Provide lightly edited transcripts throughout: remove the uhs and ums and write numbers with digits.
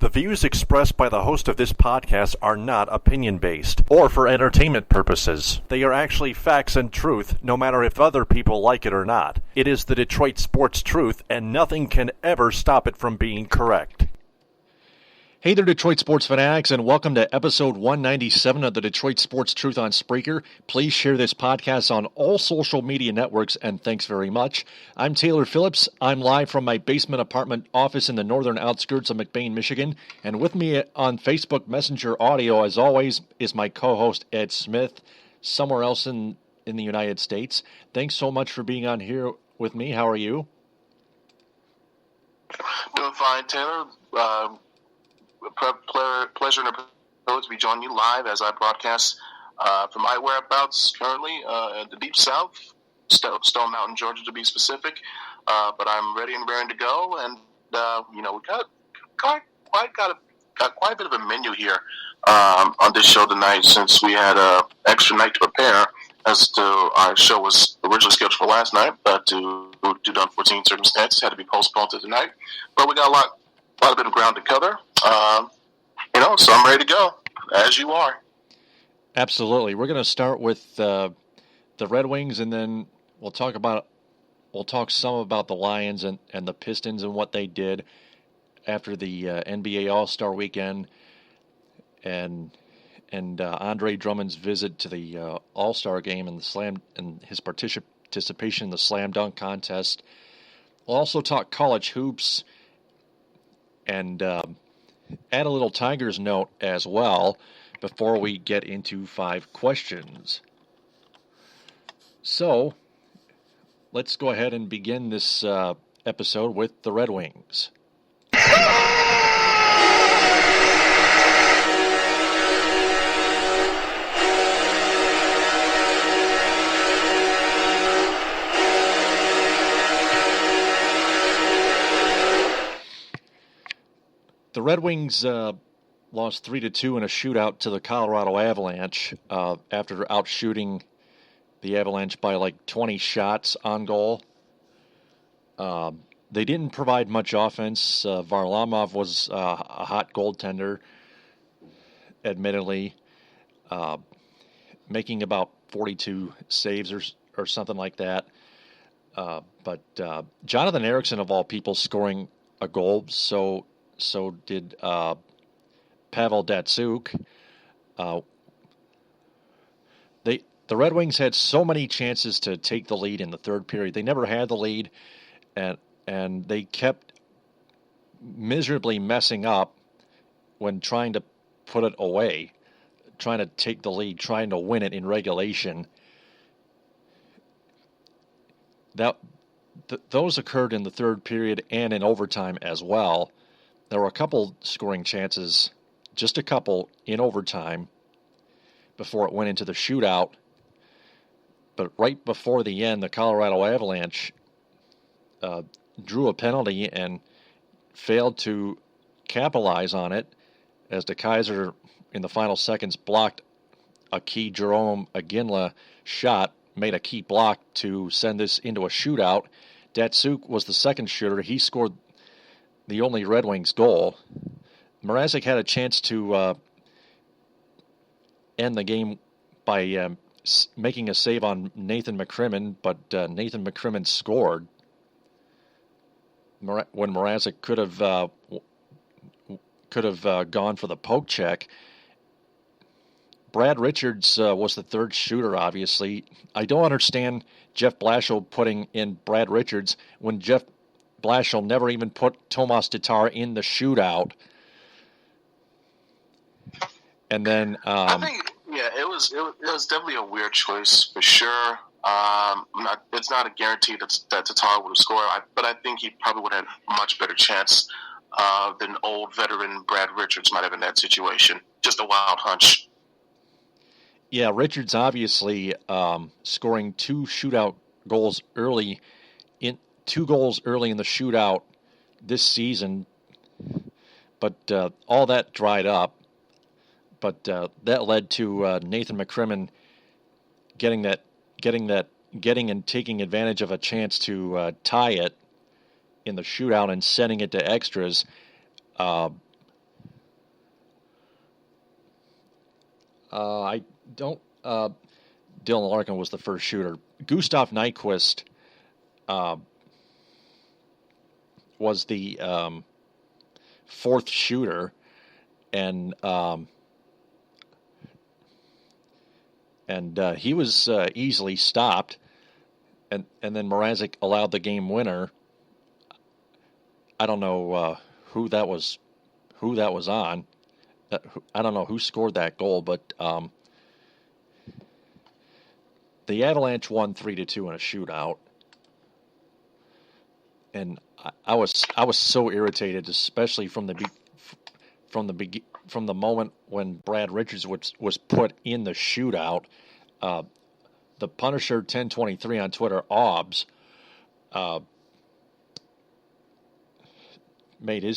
The views expressed by the host of this podcast are not opinion-based or for entertainment purposes. They are actually facts and truth, no matter if other people like it or not. It is the Detroit sports truth, and nothing can ever stop it from being correct. Hey there, Detroit sports fanatics, and welcome to episode 197 of the Detroit Sports Truth on Spreaker. Please share this podcast on all social media networks, and thanks very much. I'm Taylor Phillips. I'm live from my basement apartment office in the northern outskirts of McBain, Michigan, and with me on Facebook Messenger audio, as always, is my co-host Ed Smith, somewhere else in the United States. Thanks so much for being on here with me. How are you? Doing fine, Taylor. Pleasure and a privilege to be joining you live as I broadcast from my whereabouts currently in the deep south, Stone Mountain, Georgia, to be specific. But I'm ready and raring to go, and we got quite a bit of a menu here on this show tonight, since we had an extra night to prepare, as to our show was originally scheduled for last night, but due to unforeseen circumstances, had to be postponed to tonight. But we got a lot of ground to cover, so I'm ready to go, as you are. Absolutely. We're going to start with the Red Wings, and then we'll talk some about the Lions and the Pistons and what they did after the NBA All-Star Weekend and Andre Drummond's visit to the All-Star Game and his participation in the Slam Dunk Contest. We'll also talk college hoops and add a little Tigers note as well before we get into 5 questions. So, let's go ahead and begin this episode with the Red Wings. The Red Wings lost 3-2 in a shootout to the Colorado Avalanche after outshooting the Avalanche by like 20 shots on goal. They didn't provide much offense. Varlamov was a hot goaltender, admittedly, making about 42 saves or something like that. But Jonathan Ericsson, of all people, scoring a goal, so did Pavel Datsyuk. The Red Wings had so many chances to take the lead in the third period. They never had the lead, and they kept miserably messing up when trying to put it away, trying to take the lead, trying to win it in regulation. Those occurred in the third period and in overtime as well. There were a couple scoring chances, just a couple, in overtime before it went into the shootout. But right before the end, the Colorado Avalanche drew a penalty and failed to capitalize on it, as the Kaiser, in the final seconds, blocked a key Jerome Iginla shot, made a key block to send this into a shootout. Datsyuk was the second shooter. He scored the only Red Wings goal. Mrazek had a chance to end the game by making a save on Nathan McCrimmon, but Nathan McCrimmon scored when Mrazek could have gone for the poke check. Brad Richards was the third shooter, obviously. I don't understand Jeff Blashill putting in Brad Richards when Jeff Blashill never even put Tomas Tatar in the shootout. And then I think, it was definitely a weird choice for sure. It's not a guarantee that Tatar would have scored, but I think he probably would have had a much better chance than old veteran Brad Richards might have in that situation. Just a wild hunch. Yeah, Richards obviously scoring two goals early in the shootout this season, but all that dried up. But that led to Nathan McCrimmon getting and taking advantage of a chance to tie it in the shootout and sending it to extras. I don't. Dylan Larkin was the first shooter. Gustav Nyquist was the fourth shooter, and he was easily stopped, and then Mrazek allowed the game winner. I don't know who that was on. I don't know who scored that goal, but the Avalanche won 3-2 in a shootout, and I was so irritated, especially from the moment when Brad Richards was put in the shootout. The Punisher 1023 on Twitter, Obbs, made a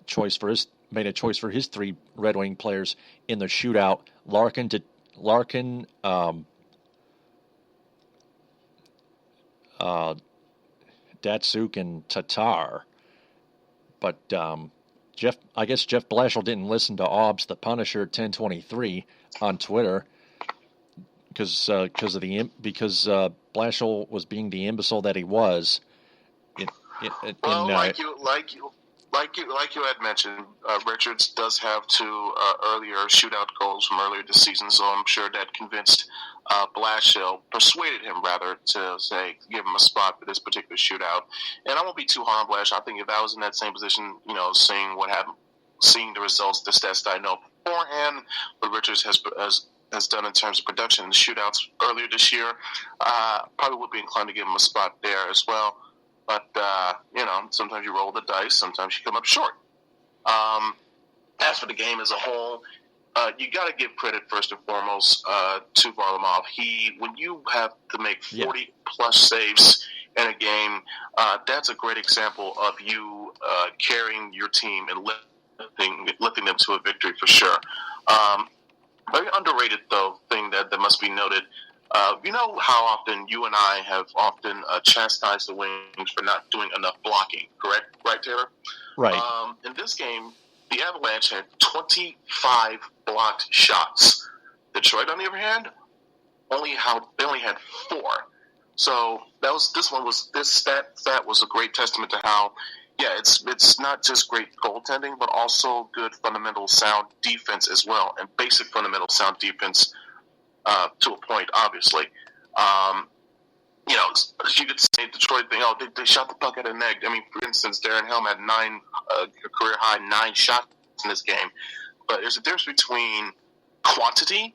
choice for his three Red Wing players in the shootout. Larkin, Datsyuk, and Tatar. But I guess Jeff Blashill didn't listen to Obbs, the Punisher 1023 on Twitter, because Blashill was being the imbecile that he was. Like you had mentioned, Richards does have two earlier shootout goals from earlier this season, so I'm sure that convinced persuaded him rather to say give him a spot for this particular shootout. And I won't be too hard on Blashill. I think if I was in that same position, seeing what happened, seeing the results, the stats that I know beforehand, what Richards has done in terms of production in the shootouts earlier this year, probably would be inclined to give him a spot there as well. But, sometimes you roll the dice, sometimes you come up short. As for the game as a whole, you got to give credit first and foremost to Varlamov. When you have to make 40-plus saves in a game, that's a great example of you carrying your team and lifting them to a victory for sure. Very underrated, though, thing that must be noted. You know how often you and I have often chastised the Wings for not doing enough blocking, correct? Right, Taylor? Right. In this game, the Avalanche had 25 blocked shots. Detroit, on the other hand, they only had 4. So this stat was a great testament to how, it's not just great goaltending, but also good fundamental sound defense as well, and basic fundamental sound defense to a point, obviously. You could say Detroit thing, they shot the puck out of the net. I mean, for instance, Darren Helm had career high 9 shots in this game. But there's a difference between quantity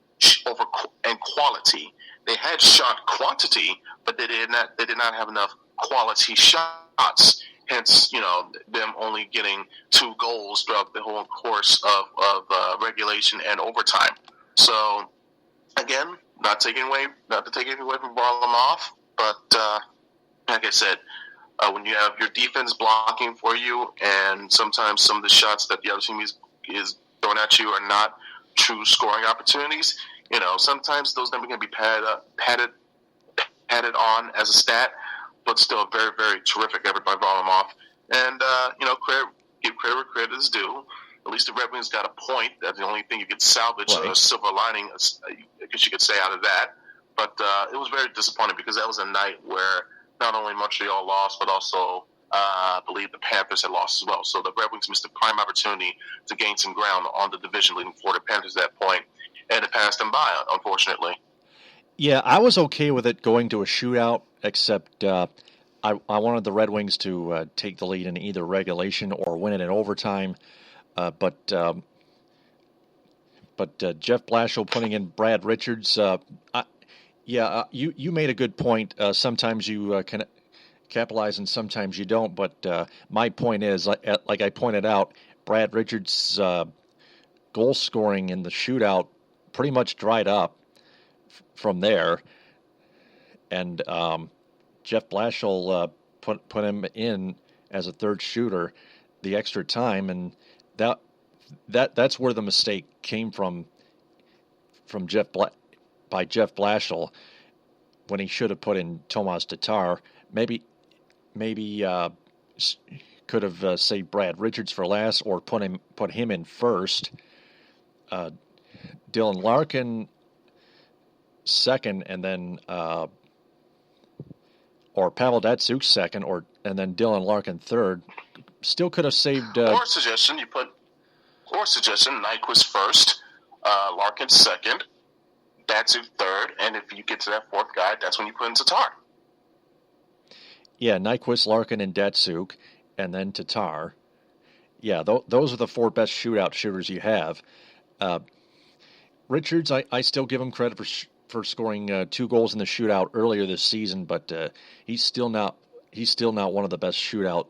and quality. They had shot quantity, but they did not have enough quality shots. Hence, them only getting 2 goals throughout the whole course of regulation and overtime. So, again, not to take anything away from Varlamov, but like I said, when you have your defense blocking for you, and sometimes some of the shots that the other team is throwing at you are not true scoring opportunities, sometimes those numbers can be padded on as a stat, but still a very, very terrific effort by Varlamov. And give credit where credit is due. At least the Red Wings got a point. That's the only thing you could salvage, a silver lining, I guess you could say, out of that. But it was very disappointing because that was a night where not only Montreal lost, but also I believe the Panthers had lost as well. So the Red Wings missed a prime opportunity to gain some ground on the division leading Florida Panthers at that point, and it passed them by, unfortunately. Yeah, I was okay with it going to a shootout, except I wanted the Red Wings to take the lead in either regulation or win it in overtime. But Jeff Blashill putting in Brad Richards, you made a good point. Sometimes you can capitalize and sometimes you don't. But my point is, like I pointed out, Brad Richards' goal scoring in the shootout pretty much dried up from there. And Jeff Blashill put him in as a third shooter the extra time, and that's where the mistake came from Jeff Blashill, when he should have put in Tomas Tatar. Maybe could have saved Brad Richards for last, or put him in first. Dylan Larkin second, and then or Pavel Datsyuk second, and then Dylan Larkin third. Still could have saved. Or suggestion, Nyquist first, Larkin second, Datsyuk third, and if you get to that fourth guy, that's when you put in Tatar. Yeah, Nyquist, Larkin, and Datsyuk, and then Tatar. Yeah, those are the four best shootout shooters you have. Richards, I still give him credit for scoring 2 goals in the shootout earlier this season, but he's still not one of the best shootout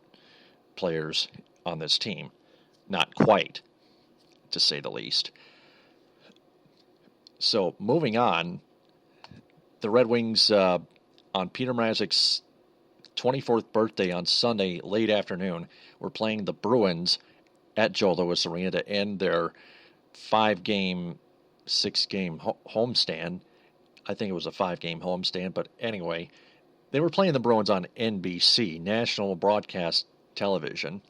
players on this team. Not quite, to say the least. So moving on, the Red Wings on Peter Mrazek's 24th birthday on Sunday late afternoon were playing the Bruins at Joe Louis Arena to end their 5-game, 6-game homestand. I think it was a 5-game homestand, but anyway, they were playing the Bruins on NBC, National Broadcast Television,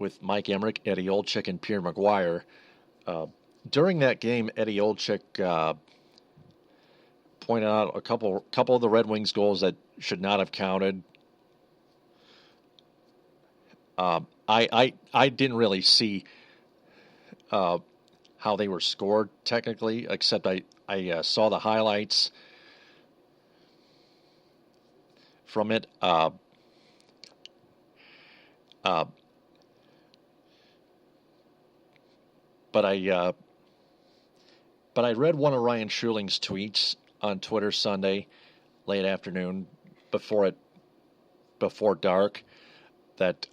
with Mike Emmerich, Eddie Olczyk, and Pierre Maguire. During that game, Eddie Olczyk pointed out a couple of the Red Wings goals that should not have counted. I didn't really see how they were scored technically, except I saw the highlights from it. But I read one of Ryan Schuling's tweets on Twitter Sunday late afternoon before dark that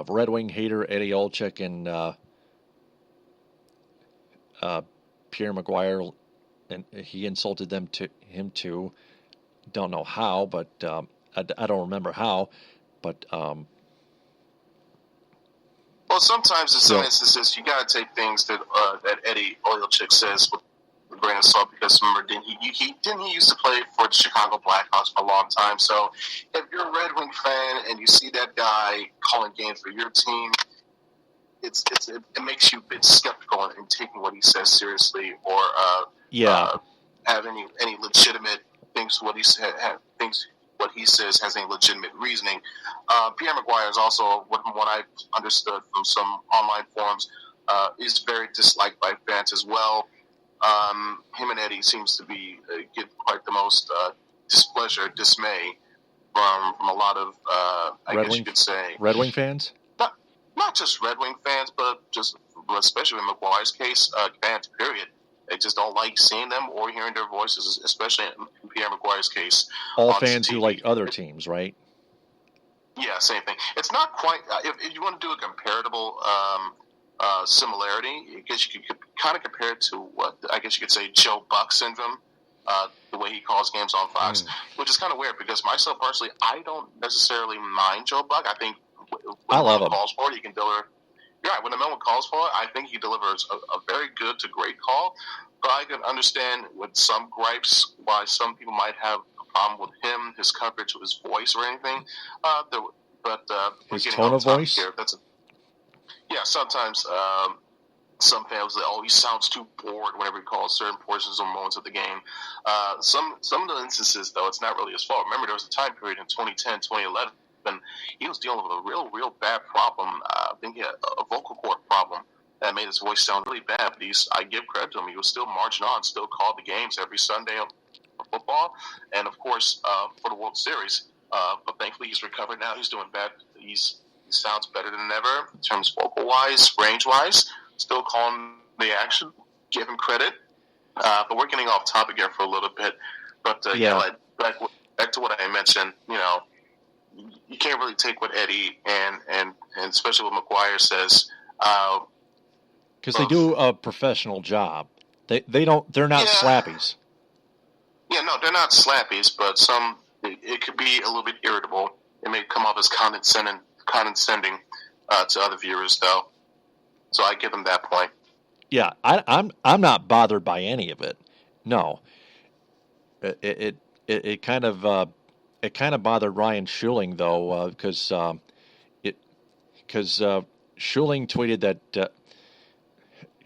Red Wing hater Eddie Olczyk and Pierre Maguire, and he insulted him too. Don't know how, but I don't remember how, but. Well, sometimes in some instances you got to take things that Eddie Olczyk says with a grain of salt, because remember, didn't he used to play for the Chicago Blackhawks for a long time? So if you're a Red Wing fan and you see that guy calling games for your team, it makes you a bit skeptical in taking what he says seriously, or have any legitimate things what he said what he says has any legitimate reasoning. Pierre Maguire is also, what I've understood from some online forums, is very disliked by fans as well. Him and Eddie seems to be get quite the most dismay from a lot of you could say Red Wing fans. Not just Red Wing fans, but just especially in Maguire's case, fans. Period. They just don't like seeing them or hearing their voices, especially in Pierre Maguire's case. All fans who like other teams, right? Yeah, same thing. It's not quite. If you want to do a comparable similarity, I guess you could kind of compare it to what I guess you could say Joe Buck syndrome, the way he calls games on Fox, which is kind of weird because myself personally, I don't necessarily mind Joe Buck. I think when I love him. Calls for it, he can deliver. Yeah, when the moment calls for it, I think he delivers a very good to great call. But I can understand with some gripes why some people might have a problem with him, his coverage, his voice, or anything. His tone of voice? Here, sometimes some fans say, he sounds too bored whenever he calls certain portions or moments of the game. Some of the instances, though, it's not really his fault. Remember, there was a time period in 2010, 2011, and he was dealing with a real bad problem. I think he had a vocal cord problem that made his voice sound really bad. But I give credit to him. He was still marching on, still called the games every Sunday for football, and of course for the World Series. But thankfully, he's recovered now. He's doing better. He sounds better than ever in terms vocal wise, range wise. Still calling the action. Give him credit. But we're getting off topic here for a little bit. But back to what I mentioned. You can't really take what Eddie and especially what Maguire says, because they do a professional job. They're not slappies. Yeah, no, they're not slappies, but it could be a little bit irritable. It may come off as condescending to other viewers, though. So I give them that point. Yeah, I'm not bothered by any of it. No, it kind of bothered Ryan Schuling though, because Schuling tweeted that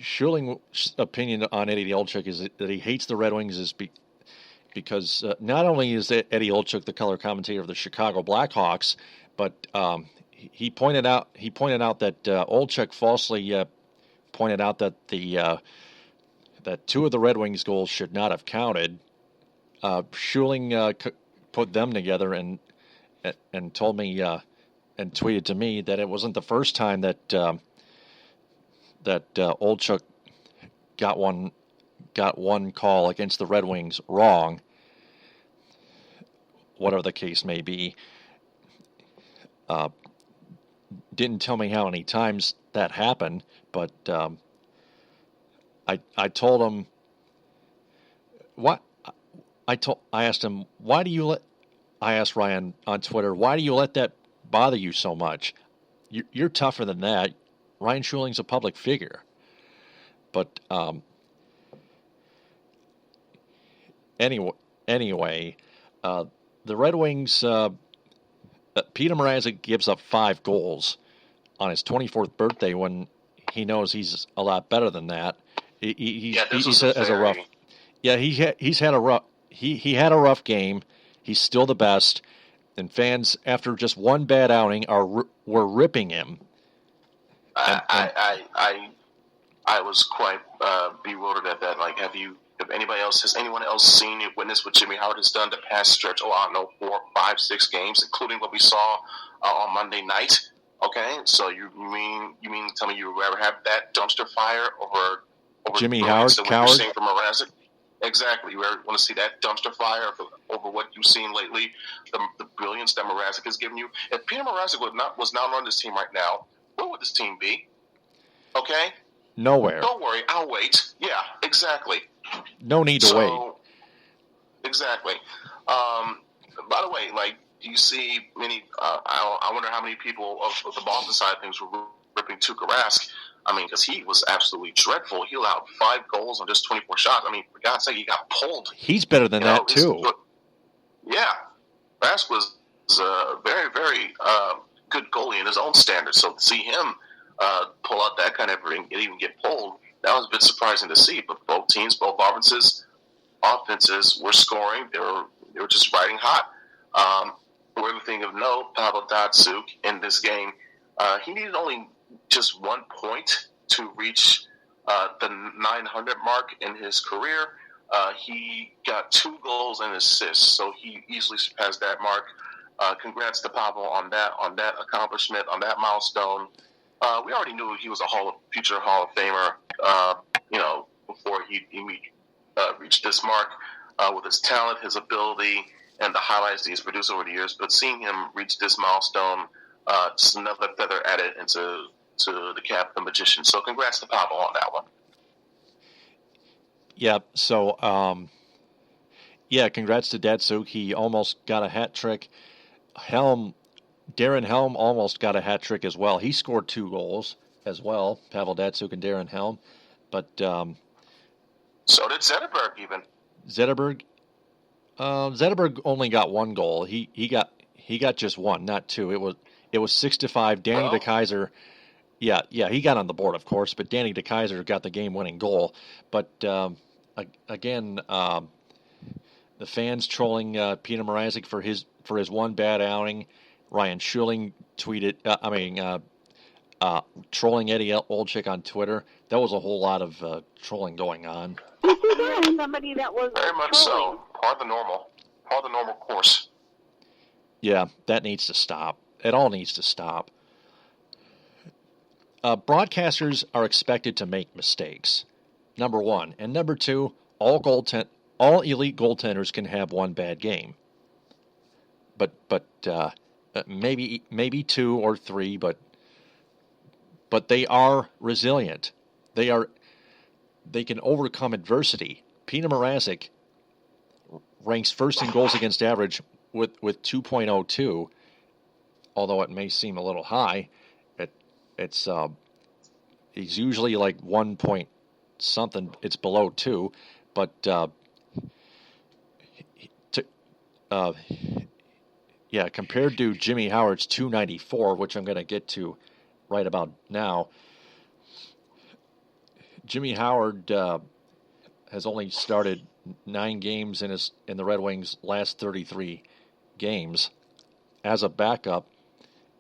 Schuling's opinion on Eddie Olczyk is that he hates the Red Wings because not only is Eddie Olczyk the color commentator of the Chicago Blackhawks, but he pointed out that Olczyk falsely pointed out that that two of the Red Wings goals should not have counted. Schuling put them together and told me and tweeted to me that it wasn't the first time that Olczyk got one call against the Red Wings wrong, whatever the case may be. Didn't tell me how many times that happened, but I told him what I asked him, why do you let? I asked Ryan on Twitter, why do you let that bother you so much? You're tougher than that. Ryan Schuling's a public figure. But anyway, the Red Wings, Peter Mrazek gives up 5 goals on his 24th birthday when he knows he's a lot better than that. He had a rough game. He's still the best, and fans, after just one bad outing, were ripping him. I was quite bewildered at that. Like, has anyone else seen it, witnessed what Jimmy Howard has done the past stretch? 4, 5, 6 games, including what we saw on Monday night. Okay, so you mean to tell me you would rather have that dumpster fire over Jimmy Howard? What you're seeing from Mrazek? Exactly. You want to see that dumpster fire over what you've seen lately, the brilliance that Mrazek has given you. If Peter Mrazek was not on this team right now, where would this team be? Okay? Nowhere. Don't worry, I'll wait. Yeah, exactly. No need to wait. Exactly. By the way, do you see many? I wonder how many people of the Boston side of things were ripping Tuukka Rask. I mean, because he was absolutely dreadful. He allowed 5 goals on just 24 shots. I mean, for God's sake, he got pulled. He's better than that, too. Yeah. Rask was a very, very good goalie in his own standards. So to see him pull out that kind of ring and even get pulled, that was a bit surprising to see. But both teams, both offenses were scoring. They were just riding hot. Another thing of note, Pavel Datsyuk in this game, he needed only just 1 point to reach the 900 mark in his career. He got 2 goals and assists, so he easily surpassed that mark. Congrats to Pavel on that accomplishment, on that milestone. We already knew he was a future Hall of Famer, before he reached this mark with his talent, his ability, and the highlights that he's produced over the years. But seeing him reach this milestone, just another feather added into the cap of the magician. So congrats to Pavel on that one. Yeah, so, congrats to Datsyuk. He almost got a hat trick. Darren Helm almost got a hat trick as well. He scored 2 goals as well, Pavel Datsyuk and Darren Helm. But so did Zetterberg even. Zetterberg only got 1 goal. He got just 1, not 2. It was 6-5. Danny DeKeyser. Yeah, he got on the board, of course, but Danny DeKeyser got the game-winning goal. But again, the fans trolling Peter Mrazek for his one bad outing. Ryan Schuling tweeted, trolling Eddie Olczyk on Twitter. That was a whole lot of trolling going on. Somebody that was very much trolling. so. Part of the normal course. Yeah, that needs to stop. It all needs to stop. Broadcasters are expected to make mistakes, number 1. And number 2, all elite goaltenders can have 1 bad game. But maybe 2 or 3, but they are resilient. They can overcome adversity. Peter Mrazek ranks first in goals against average with 2.02, although it may seem a little high. He's usually like 1 point something. It's below 2, but compared to Jimmy Howard's 294, which I'm going to get to right about now, Jimmy Howard has only started 9 games in the Red Wings' last 33 games as a backup,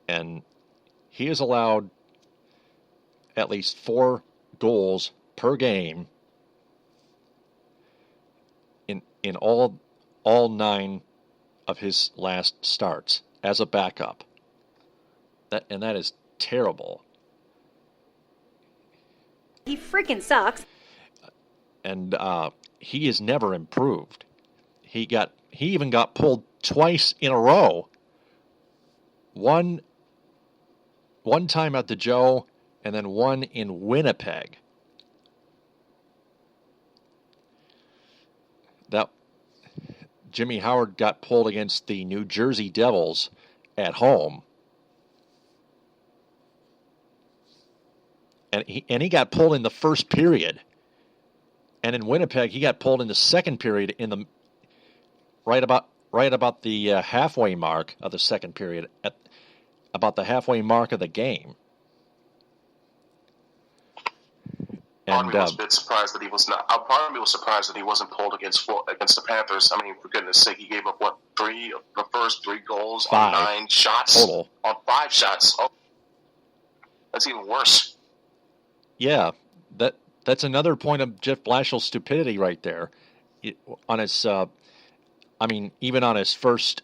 and he has allowed at least 4 goals per game in all 9 of his last starts as a backup. That is terrible. He freaking sucks. And he has never improved. He even got pulled twice in a row. One time at the Joe, and then one in Winnipeg. That Jimmy Howard got pulled against the New Jersey Devils at home. And he got pulled in the first period. And in Winnipeg, he got pulled in the second period in the right about the halfway mark of the second period, at about the halfway mark of the game. Part of me was a bit surprised that he was not. Part of me was surprised that he wasn't pulled against the Panthers. I mean, for goodness' sake, he gave up the first 3 goals 5 on 9 shots total. On 5 shots. Oh, that's even worse. Yeah, that's another point of Jeff Blashill's stupidity right there. On his, even on his first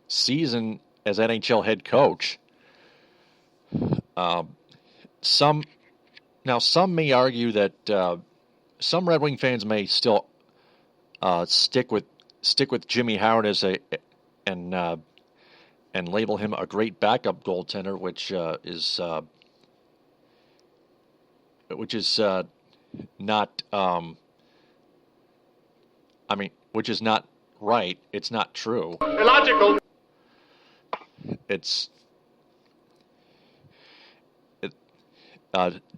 season as NHL head coach, some may argue that some Red Wing fans may still stick with Jimmy Howard and label him a great backup goaltender, which is not which is not right. It's not true. Illogical.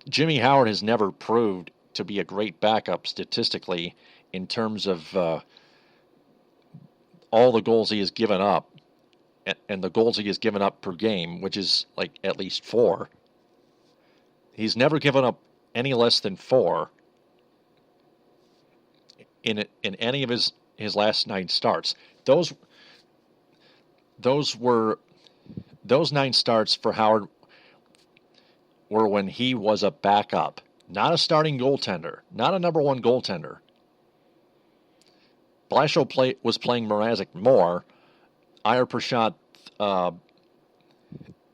Jimmy Howard has never proved to be a great backup statistically in terms of all the goals he has given up and the goals he has given up per game, which is like at least 4. He's never given up any less than 4 in any of his last 9 starts. Those 9 starts for Howard were when he was a backup, not a starting goaltender, not a number 1 goaltender. Blashill was playing Mrazek more. Ira Prashant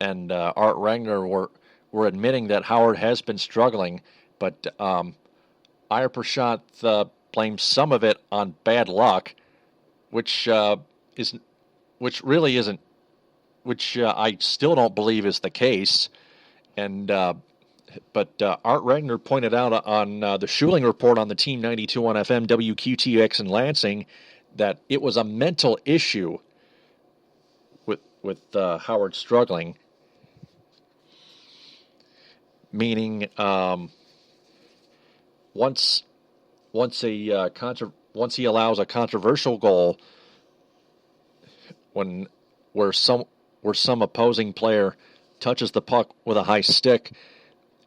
and Art Rangner were admitting that Howard has been struggling, but Ira Prashant blames some of it on bad luck, which I still don't believe is the case. And but Art Rangner pointed out on the Schuling Report on the Team 92.1 FM WQTX in Lansing that it was a mental issue with Howard struggling, meaning once he allows a controversial goal where some opposing player touches the puck with a high stick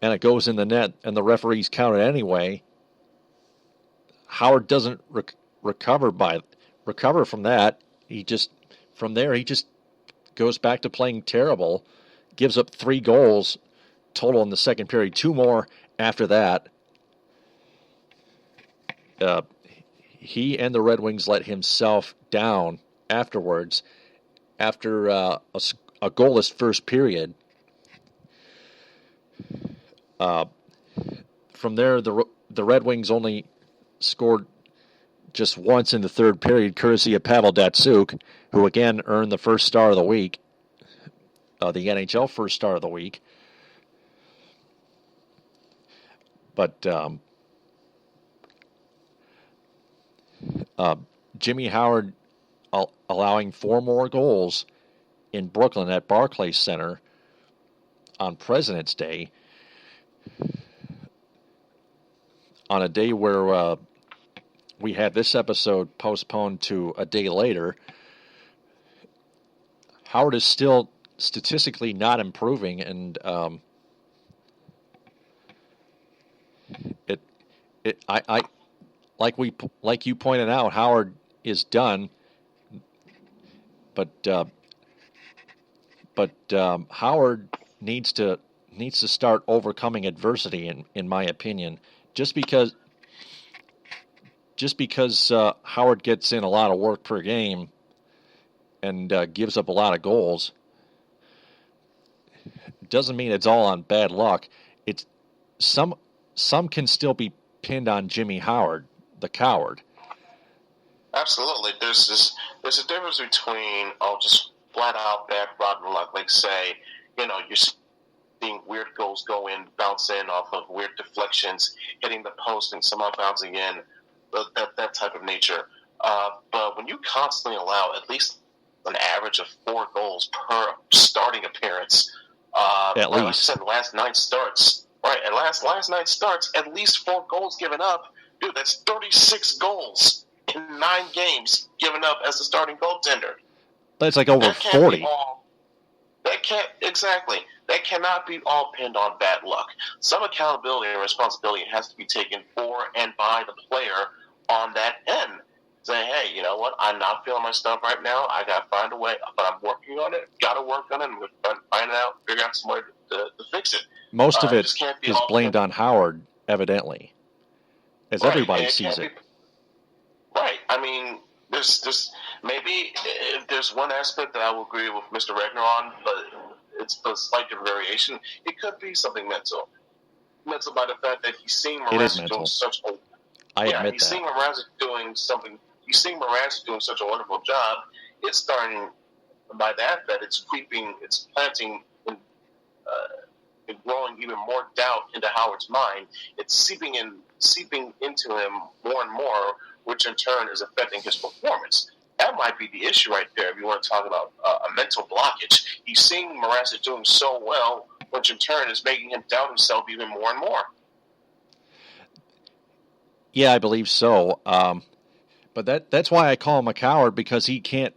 and it goes in the net and the referees count it anyway, Howard doesn't recover from that. He just goes back to playing terrible, gives up 3 goals total in the second period, 2 more after that. He and the Red Wings let himself down afterwards after a goalless first period. From there, the Red Wings only scored just once in the third period, courtesy of Pavel Datsyuk, who again earned the first star of the week, the NHL first star of the week. But Jimmy Howard allowing 4 more goals in Brooklyn at Barclays Center on President's Day, on a day where we had this episode postponed to a day later. Howard is still statistically not improving, and like you pointed out, Howard is done, but Howard needs to start overcoming adversity, in my opinion. Just because Howard gets in a lot of work per game and gives up a lot of goals doesn't mean it's all on bad luck. It's some can still be pinned on Jimmy Howard, the coward. Absolutely. There's a difference between just flat out bad rotten luck. Like say, you're seeing weird goals go in, bounce in off of weird deflections, hitting the post and somehow bouncing in, that type of nature. But when you constantly allow at least an average of 4 goals per starting appearance, at least, like I said, the last 9 starts, right? At last 9 starts, at least 4 goals given up. Dude, that's 36 goals in 9 games given up as a starting goaltender. That's like over 40. That cannot be all pinned on bad luck. Some accountability and responsibility has to be taken for and by the player on that end. Say, hey, you know what? I'm not feeling my stuff right now. I got to find a way, but I'm working on it. Got to work on it. And find it out. Figure out some way to fix it. Most of it is blamed on Howard, evidently, as everybody sees it. Right. I mean, there's maybe if there's one aspect that I will agree with Mr. Regner on, but it's a slight different variation. It could be something mental. Mental by the fact that he's seeing Mrazek doing such a he's seeing Mrazek doing something. He's seeing Mrazek doing such a wonderful job. It's starting by that it's creeping, it's planting and growing even more doubt into Howard's mind. It's seeping into him more and more, which in turn is affecting his performance. That might be the issue right there if you want to talk about a mental blockage. He's seeing Mrazek doing so well, which in turn is making him doubt himself even more and more. Yeah, I believe so. But that's why I call him a coward, because he can't.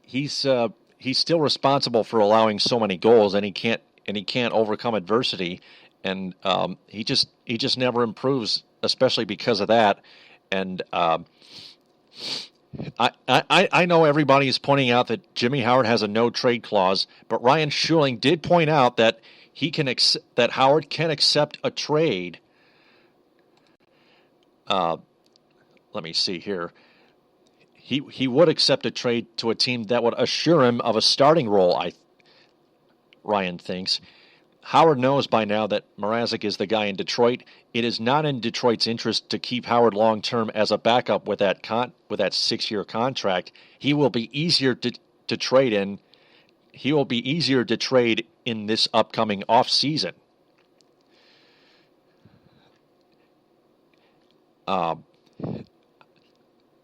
He's still responsible for allowing so many goals, and he can't overcome adversity, and he just never improves, especially because of that. And I know everybody is pointing out that Jimmy Howard has a no trade clause, but Ryan Schuling did point out that that Howard can accept a trade. Let me see here. He would accept a trade to a team that would assure him of a starting role, Ryan thinks. Howard knows by now that Mrazek is the guy in Detroit. It is not in Detroit's interest to keep Howard long-term as a backup with that 6-year contract. He will be easier to trade in. He will be easier to trade in this upcoming off-season.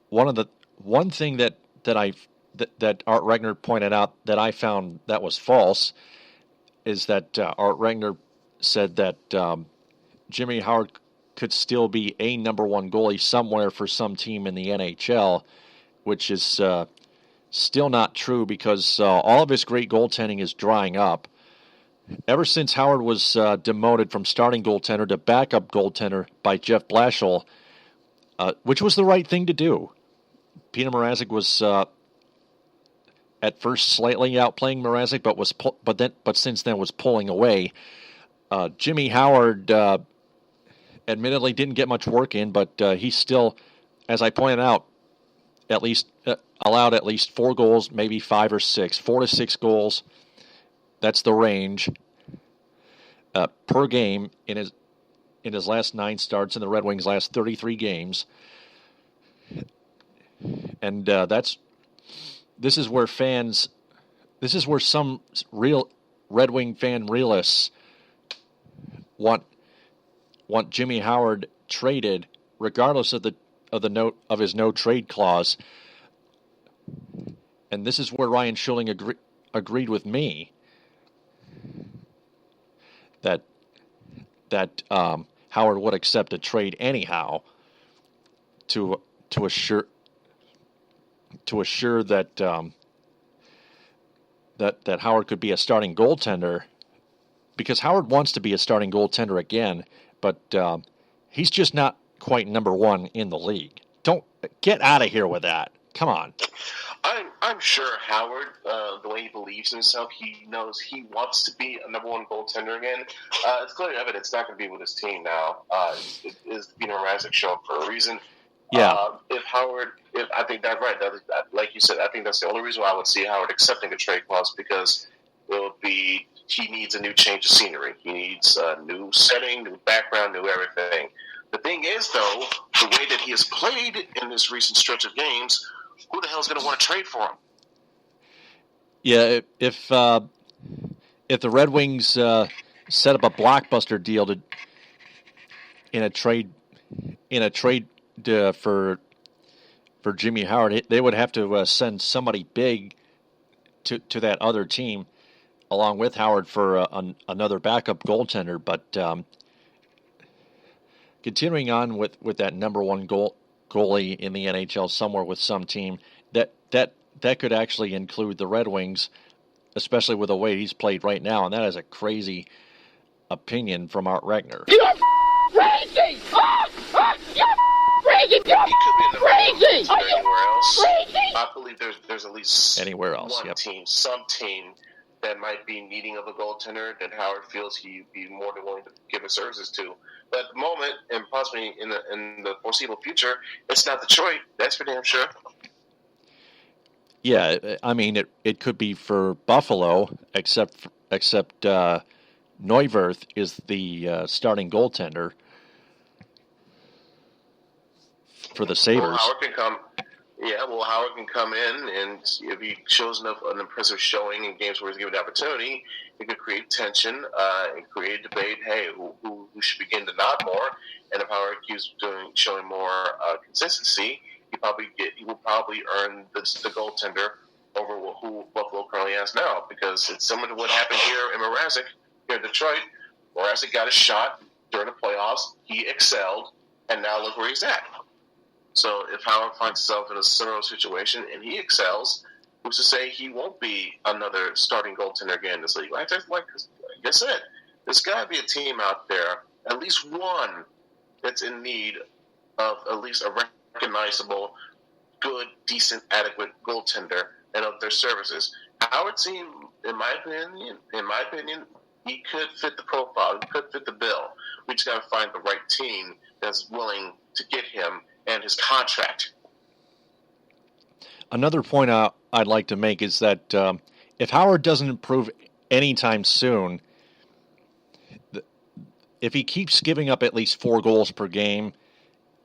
One thing that Art Regner pointed out that I found that was false is that Art Regner said that Jimmy Howard could still be a number 1 goalie somewhere for some team in the NHL, which is still not true, because all of his great goaltending is drying up. Ever since Howard was demoted from starting goaltender to backup goaltender by Jeff Blashill, which was the right thing to do. Peter Mrazek was at first slightly outplaying Mrazek, but since then was pulling away. Jimmy Howard admittedly didn't get much work in, but he still, as I pointed out, at least allowed at least 4 goals, maybe 5 or 6, 4 to 6 goals. That's the range per game in his last 9 starts in the Red Wings' last 33 games. And this is where some real Red Wing fan realists want Jimmy Howard traded, regardless of his no trade clause. And this is where Ryan Schuling agreed with me that Howard would accept a trade anyhow to assure that that Howard could be a starting goaltender, because Howard wants to be a starting goaltender again, but He's just not quite number one in the league. Don't get out of here with that. Come on. I'm sure Howard, the way he believes in himself, he knows he wants to be a number one goaltender again. It's clearly evident it's not going to be with his team now. It is the Mrazek show up for a reason. Yeah. If I think that's right. Like you said, I think that's the only reason why I would see Howard accepting a trade clause, because he needs a new change of scenery. He needs a new setting, new background, new everything. The thing is, though, the way that he has played in this recent stretch of games, who the hell is going to want to trade for him? Yeah, if the Red Wings set up a blockbuster deal in a trade for Jimmy Howard, they would have to send somebody big to that other team along with Howard for another backup goaltender. But continuing on with that number one goalie in the NHL somewhere with some team, that could actually include the Red Wings, especially with the way he's played right now, and that is a crazy opinion from Art Regner. You're crazy! You're crazy! You're crazy! Are you Anywhere else? crazy? I believe there's at least Anywhere else, one yep. team, some team that might be needing of a goaltender that Howard feels he'd be more than willing to give his services to. But at the moment, and possibly in the foreseeable future, it's not Detroit. That's for damn sure. Yeah, I mean, it could be for Buffalo, except Neuwirth is the starting goaltender for the Sabres. Well, Howard can come in, and if he shows an impressive showing in games where he's given the opportunity, it could create tension and create debate. Hey, who should begin to nod more? And if Howard keeps showing more consistency, he will probably earn the goaltender over who Buffalo currently has now, because it's similar to what happened here in Mrazek, here in Detroit. Mrazek got a shot during the playoffs. He excelled, and now look where he's at. So if Howard finds himself in a similar situation and he excels, who's to say he won't be another starting goaltender again in this league? Like I said, there's got to be a team out there, at least one, that's in need of at least a recognizable, good, decent, adequate goaltender and of their services. Howard's team, in my opinion, he could fit the profile. He could fit the bill. We just got to find the right team that's willing to get him and his contract. Another point I'd like to make is that if Howard doesn't improve anytime soon, if he keeps giving up at least 4 goals per game,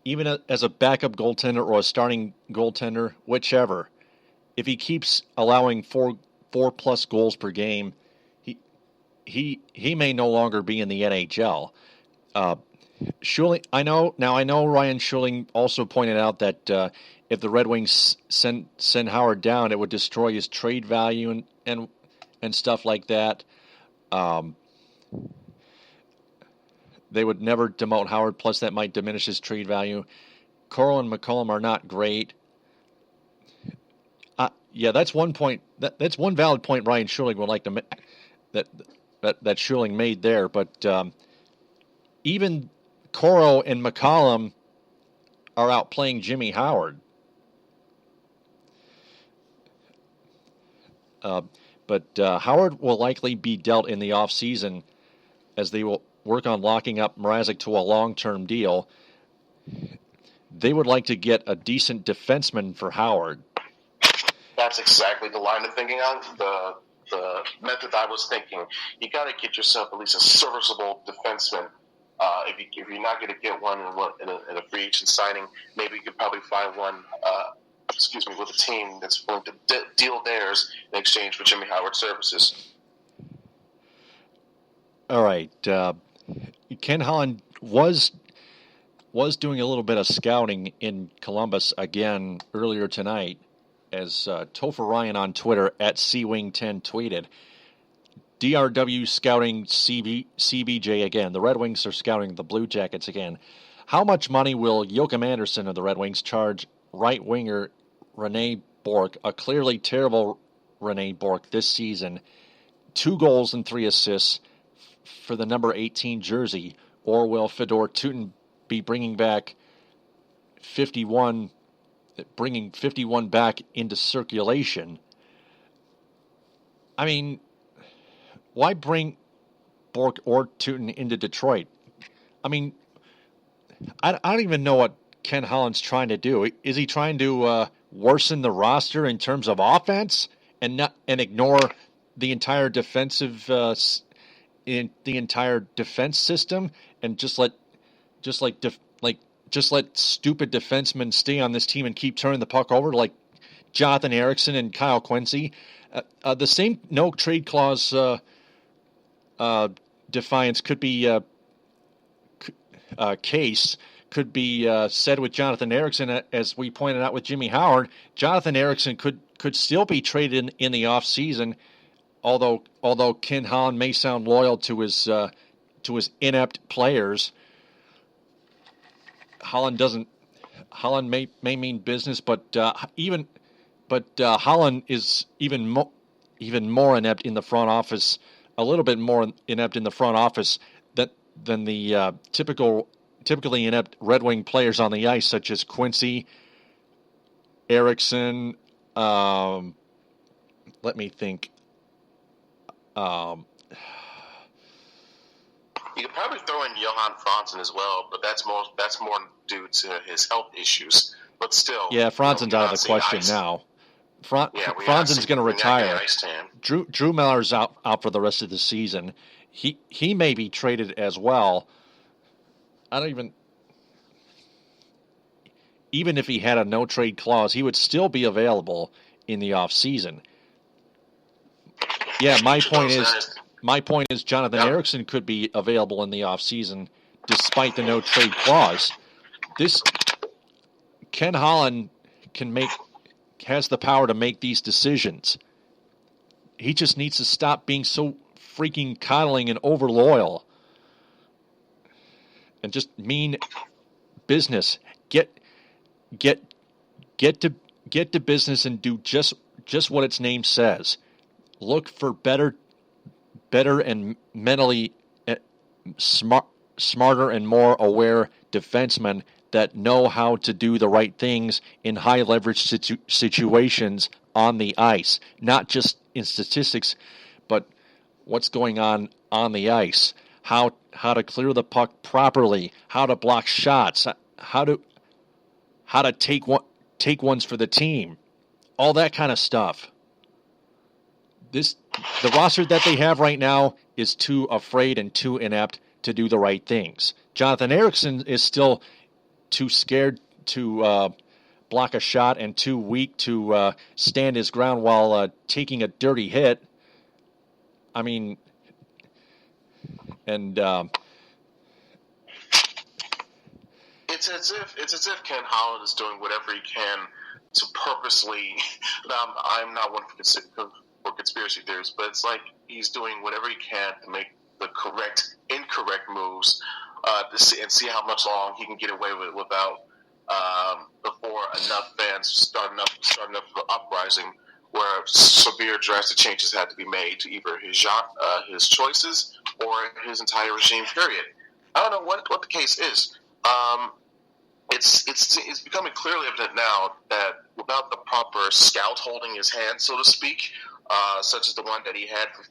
even as a backup goaltender or a starting goaltender, whichever, if he keeps allowing 4 plus goals per game, he may no longer be in the NHL. Schuling, I know Ryan Schuling also pointed out that if the Red Wings send Howard down, it would destroy his trade value and stuff like that. They would never demote Howard, plus that might diminish his trade value. Coral and McCollum are not great. Yeah, that's one point. That's one valid point Ryan Schuling would like to make, that Schuling made there. But even Coral and McCollum are outplaying Jimmy Howard. But Howard will likely be dealt in the offseason as they will work on locking up Mrazek to a long-term deal. They would like to get a decent defenseman for Howard. That's exactly the line of thinking on the method I was thinking. You got to get yourself at least a serviceable defenseman. If you're not going to get one in a free agent signing, maybe you could probably find one. With a team that's willing to deal theirs in exchange for Jimmy Howard's services. All right, Ken Holland was doing a little bit of scouting in Columbus again earlier tonight, as Topher Ryan on Twitter at CWing10 tweeted. DRW scouting CBJ again. The Red Wings are scouting the Blue Jackets again. How much money will Joachim Andersen of the Red Wings charge right winger Rene Bourque, a clearly terrible Rene Bourque this season, 2 goals and 3 assists for the number 18 jersey, or will Fedor be bringing back 51 back into circulation. I mean, why bring Bourque or Tootin into Detroit? I mean, I don't even know what Ken Holland's trying to do. Is he trying to worsen the roster in terms of offense and ignore the entire defensive in the entire defense system and just let stupid defensemen stay on this team and keep turning the puck over like Jonathan Ericsson and Kyle Quincy? The same no trade clause defiance could be case could be said with Jonathan Ericsson, as we pointed out with Jimmy Howard. Jonathan Ericsson could still be traded in the offseason, although Ken Holland may sound loyal to his inept players. Holland may mean business, but Holland is even more inept in the front office, a little bit more inept in the front office than the typically inept Red Wing players on the ice, such as Quincy, Ericsson. Let me think. You could probably throw in Johan Franzen as well, but that's more due to his health issues. But still, yeah, Franzen's out of the question now. Franzen's going to retire. Drew Miller's out for the rest of the season. He may be traded as well. Even if he had a no trade clause, he would still be available in the off season. Yeah, my point is Jonathan Ericsson could be available in the off season despite the no trade clause. This Ken Holland has the power to make these decisions. He just needs to stop being so freaking coddling and over loyal, and just mean business. Get to business and do just what its name says. Look for better and mentally smarter and more aware defensemen that know how to do the right things in high leverage situations on the ice, not just in statistics, but what's going on the ice, how to clear the puck properly, how to block shots, how to take ones for the team, all that kind of stuff. The roster that they have right now is too afraid and too inept to do the right things. Jonathan Ericsson is still too scared to block a shot and too weak to stand his ground while taking a dirty hit. I mean, and it's as if Ken Holland is doing whatever he can to purposely. I'm not one for conspiracy theories, but it's like he's doing whatever he can to make the incorrect moves and see how much long he can get away with it without before enough fans starting up the uprising, where severe drastic changes had to be made to either his choices or his entire regime. Period. I don't know what the case is. It's becoming clearly evident now that without the proper scout holding his hand, so to speak, such as the one that he had for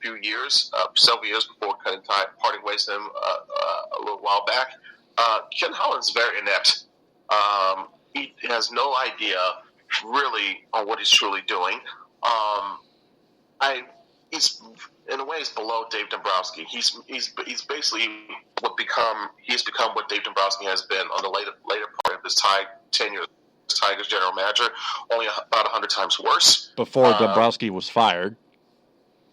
several years before parting ways with him a little while back, Ken Holland's very inept. He has no idea really on what he's truly doing. He's in a way he's below Dave Dombrowski. He's basically become what Dave Dombrowski has been on the later part of his tenure as Tigers general manager, only about 100 times worse. Before Dombrowski was fired.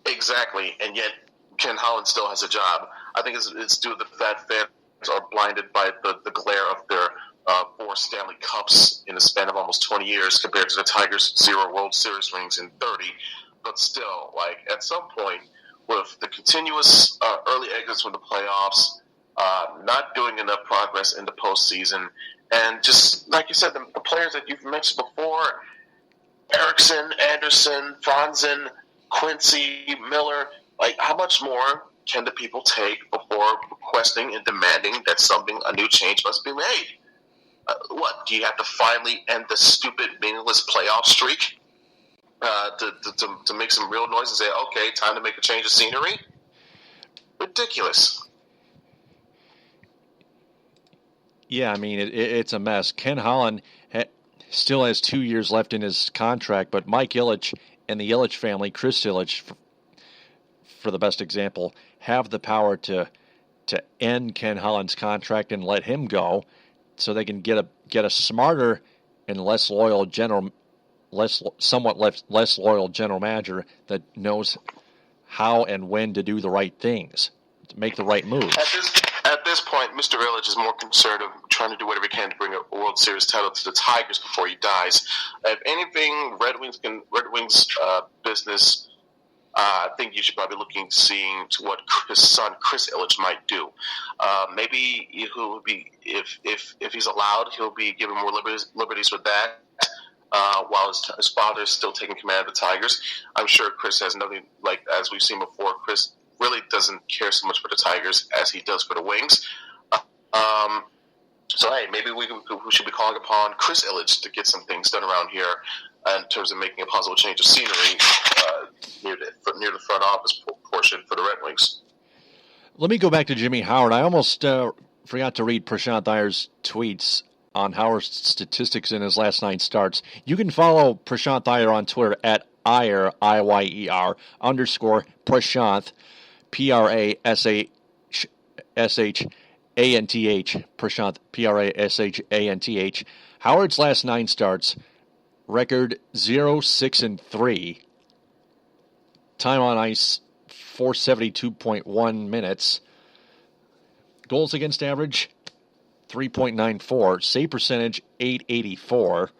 Exactly, and yet Ken Holland still has a job. I think it's due to the fact that fans are blinded by the glare of their 4 Stanley Cups in the span of almost 20 years compared to the Tigers' 0 World Series rings in 30. But still, like, at some point, with the continuous early exits from the playoffs, not doing enough progress in the postseason, and just, like you said, the players that you've mentioned before, Ericsson, Anderson, Franzen, Quincy, Miller, like, how much more can the people take before requesting and demanding that a new change must be made. What, do you have to finally end the stupid, meaningless playoff streak to make some real noise and say, okay, time to make a change of scenery? Ridiculous. Yeah, I mean, it's a mess. Ken Holland still has 2 years left in his contract, but Mike Ilitch and the Ilitch family, Chris Ilitch, for the best example, have the power to end Ken Holland's contract and let him go, so they can get a smarter and less loyal somewhat less loyal general manager that knows how and when to do the right things, to make the right moves. At this point, Mr. Ilitch is more concerned of trying to do whatever he can to bring a World Series title to the Tigers before he dies. If anything, Red Wings business, I think you should probably looking seeing to what his son Chris Ilitch might do. Maybe he'll be, if he's allowed, he'll be given more liberties with that. While his father is still taking command of the Tigers. I'm sure Chris has nothing, like as we've seen before, Chris really doesn't care so much for the Tigers as he does for the Wings. So, hey, maybe we should be calling upon Chris Ilitch to get some things done around here in terms of making a possible change of scenery near the front office portion for the Red Wings. Let me go back to Jimmy Howard. I almost forgot to read Prashant Iyer's tweets on Howard's statistics in his last 9 starts. You can follow Prashant Iyer on Twitter at Iyer, I-Y-E-R, _ Prashant, Prashant, Prashant, Prashanth. Howard's last 9 starts, record 0-6-3, time on ice 472.1 minutes, goals against average 3.94, save percentage 884,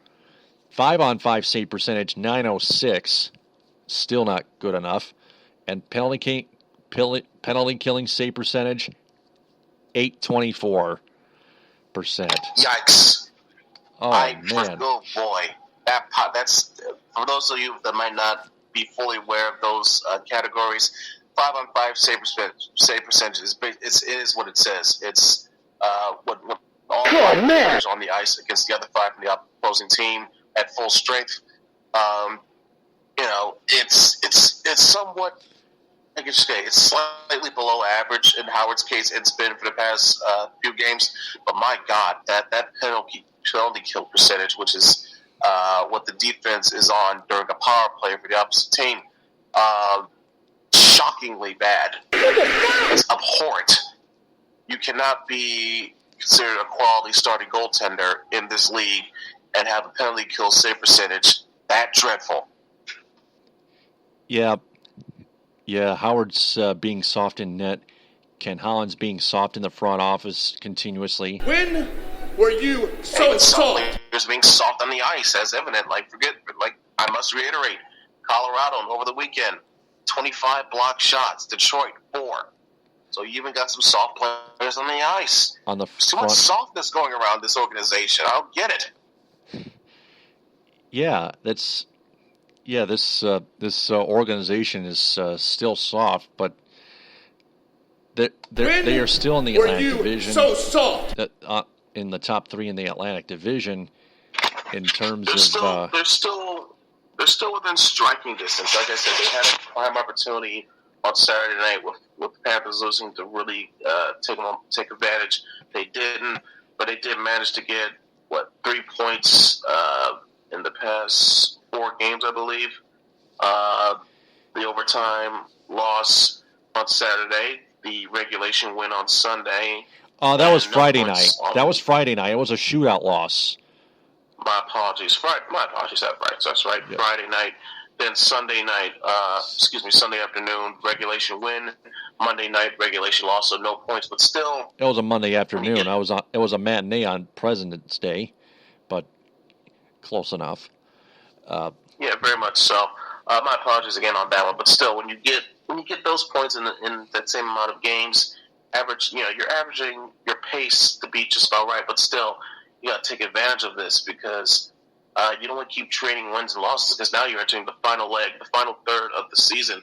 5-on-5 save percentage 906, still not good enough, and penalty killing save percentage 824%. Yikes! Oh man! Oh boy, that's for those of you that might not be fully aware of those categories. 5-on-5 save percentage is what it says. It's what all the players on the ice against the other 5 from the opposing team at full strength. It's somewhat, I guess, it's slightly below average in Howard's case. It's been for the past few games, but my God, that penalty kill percentage, which is what the defense is on during a power play for the opposite team, shockingly bad. It's abhorrent. You cannot be considered a quality starting goaltender in this league and have a penalty kill save percentage that dreadful. Yeah, Howard's being soft in net. Ken Holland's being soft in the front office continuously. When were you so soft? Players being soft on the ice, as evident. I must reiterate, Colorado over the weekend, 25 blocked shots. Detroit, 4. So you even got some soft players on the ice. On the so much softness going around this organization. I don't get it. Yeah, this organization is still soft, but they are still in the Atlantic Division. So soft. In the top 3 in the Atlantic Division, in terms they're still within striking distance. Like I said, they had a prime opportunity on Saturday night with the Panthers losing to really take advantage. They didn't, but they did manage to get 3 points in the past 4 games, I believe. The overtime loss on Saturday, the regulation win on Sunday. That was Friday night. That was Friday night. It was a shootout loss. My apologies. My apologies. That's right. Yep. Friday night. Then Sunday night, Sunday afternoon, regulation win. Monday night, regulation loss, so no points, but still. It was a Monday afternoon. It was a matinee on President's Day, but close enough. Yeah, very much so. My apologies again on that one, but still, when you get those points in that same amount of games, you're averaging your pace to be just about right, but still, you got to take advantage of this because you don't want to keep trading wins and losses because now you're entering the final leg, the final third of the season.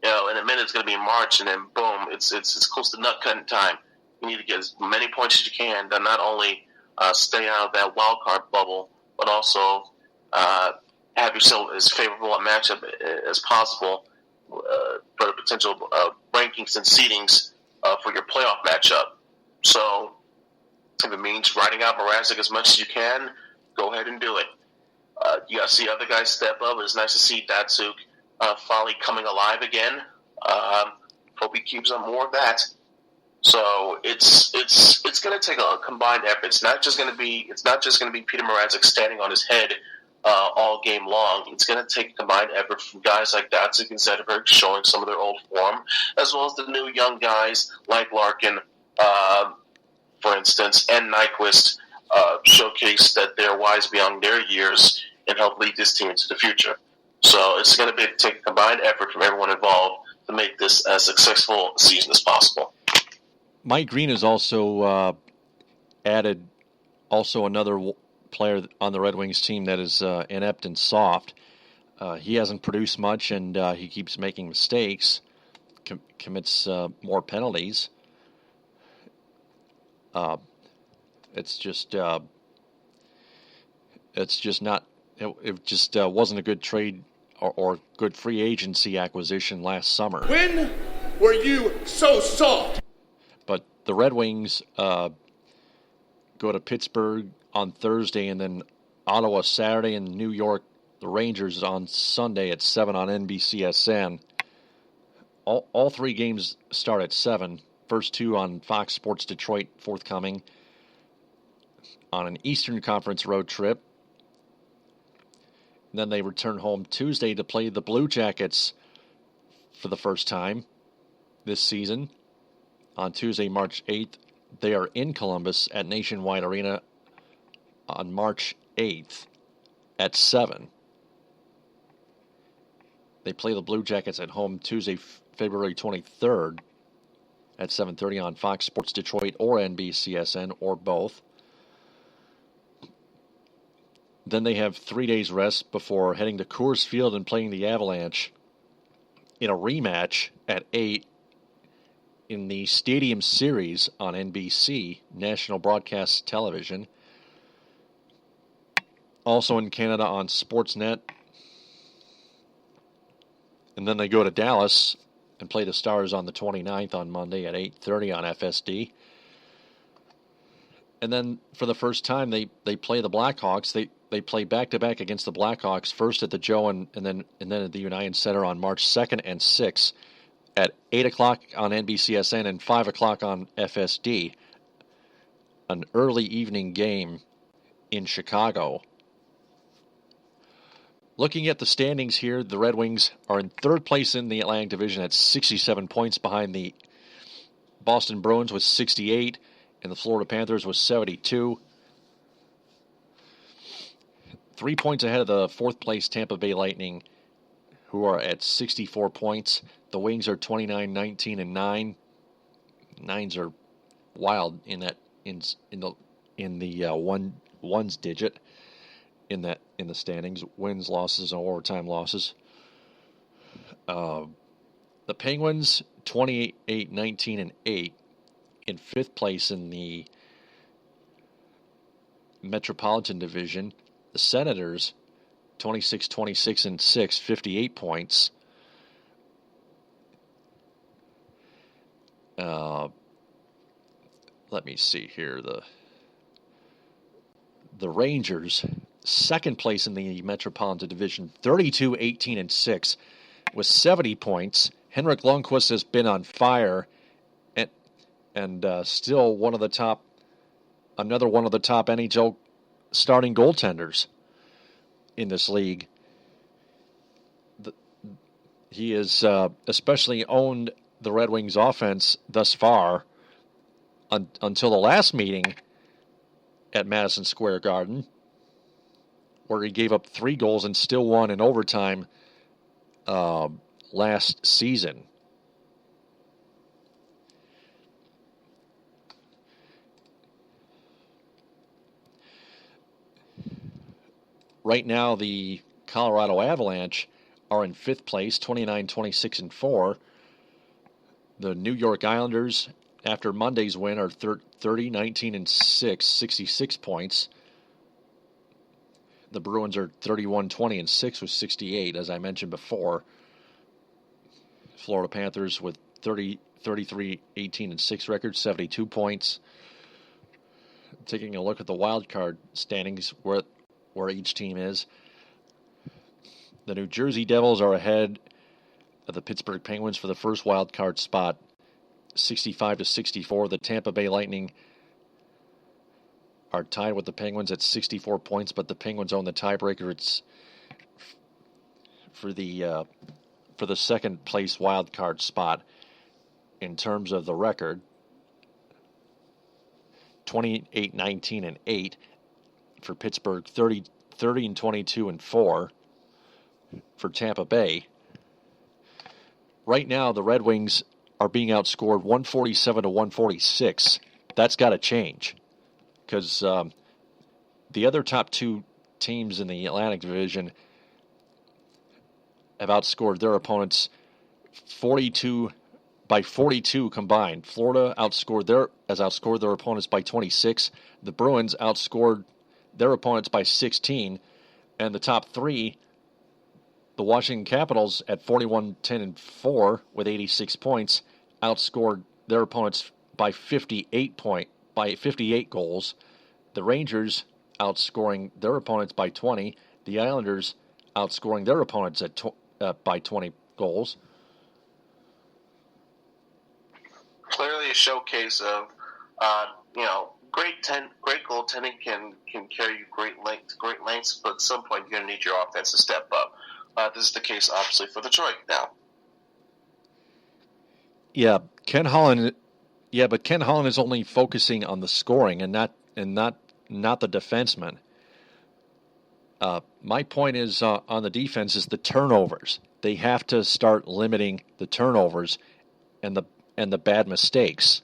In a minute it's going to be March, and then boom, home, it's close to nut cutting time. You need to get as many points as you can to not only stay out of that wild card bubble, but also have yourself as favorable a matchup as possible for the potential rankings and seedings for your playoff matchup. So if it means writing out Mrazek as much as you can, go ahead and do it. You got to see other guys step up. It's nice to see Datsyuk finally coming alive again. Hope he keeps up more of that. So it's going to take a combined effort. It's not just going to be Peter Mrazek standing on his head all game long. It's going to take a combined effort from guys like Datsyuk and Zetterberg showing some of their old form, as well as the new young guys like Larkin, for instance, and Nyquist showcase that they're wise beyond their years and help lead this team into the future. So it's going to take a combined effort from everyone involved to make this as successful a season as possible. Mike Green has also added another player on the Red Wings team that is inept and soft. He hasn't produced much, and he keeps making mistakes, commits more penalties. It just wasn't a good trade or good free agency acquisition last summer. When were you so soft? But the Red Wings go to Pittsburgh on Thursday, and then Ottawa Saturday, and New York, the Rangers on Sunday at 7 on NBCSN. All three games start at 7. First two on Fox Sports Detroit forthcoming on an Eastern Conference road trip. And then they return home Tuesday to play the Blue Jackets for the first time this season. On Tuesday, March 8th, they are in Columbus at Nationwide Arena on March 8th at 7. They play the Blue Jackets at home Tuesday, February 23rd at 7:30 on Fox Sports Detroit or NBCSN or both. Then they have 3 days rest before heading to Coors Field and playing the Avalanche in a rematch at 8 in the Stadium Series on NBC, National Broadcast Television. Also in Canada on Sportsnet. And then they go to Dallas and play the Stars on the 29th on Monday at 8:30 on FSD. And then for the first time, they play the Blackhawks. They play back-to-back against the Blackhawks, first at the Joe and then at the United Center on March 2nd and 6th at 8 o'clock on NBCSN and 5 o'clock on FSD. An early evening game in Chicago. Looking at the standings here, the Red Wings are in third place in the Atlantic Division at 67 points behind the Boston Bruins with 68 and the Florida Panthers with 72. 3 points ahead of the fourth place Tampa Bay Lightning, who are at 64 points. The Wings are 29, 19, and 9. Nines are wild in that in the ones digit in the standings. Wins, losses, and overtime losses. The Penguins 28, 19, and 8 in fifth place in the Metropolitan Division. The Senators 26, 26, and 6, 58 points. Let me see here. The Rangers, second place in the Metropolitan Division, 32, 18, and 6, with 70 points. Henrik Lundqvist has been on fire, and still another one of the top NHL starting goaltenders in this league. He has especially owned the Red Wings offense thus far until the last meeting at Madison Square Garden, where he gave up 3 goals and still won in overtime last season. Right now, the Colorado Avalanche are in fifth place, 29, 26, and 4. The New York Islanders, after Monday's win, are 30, 19, and 6, 66 points. The Bruins are 31, 20, and 6 with 68, as I mentioned before. Florida Panthers with 33, 18, and 6 record, 72 points. Taking a look at the wild card standings, where each team is. The New Jersey Devils are ahead of the Pittsburgh Penguins for the first wild card spot, 65 to 64. The Tampa Bay Lightning are tied with the Penguins at 64 points, but the Penguins own the tiebreaker. It's for the second place wild card spot in terms of the record. 28, 19, and 8 for Pittsburgh, 30 and 22 and 4 for Tampa Bay. Right now, the Red Wings are being outscored 147 to 146. That's got to change, because the other top two teams in the Atlantic Division have outscored their opponents 42 combined. Florida outscored their opponents by 26. The Bruins outscored their opponents by 16, and the top three, the Washington Capitals at 41, 10, and 4 with 86 points, outscored their opponents by 58 goals. The Rangers outscoring their opponents by 20. The Islanders outscoring their opponents by 20 goals. Clearly a showcase of, great goaltending can carry you great lengths, but at some point you're going to need your offense to step up. This is the case, obviously, for Detroit now. Yeah, Ken Holland is only focusing on the scoring and not the defenseman. My point is on the defense is the turnovers. They have to start limiting the turnovers and the bad mistakes,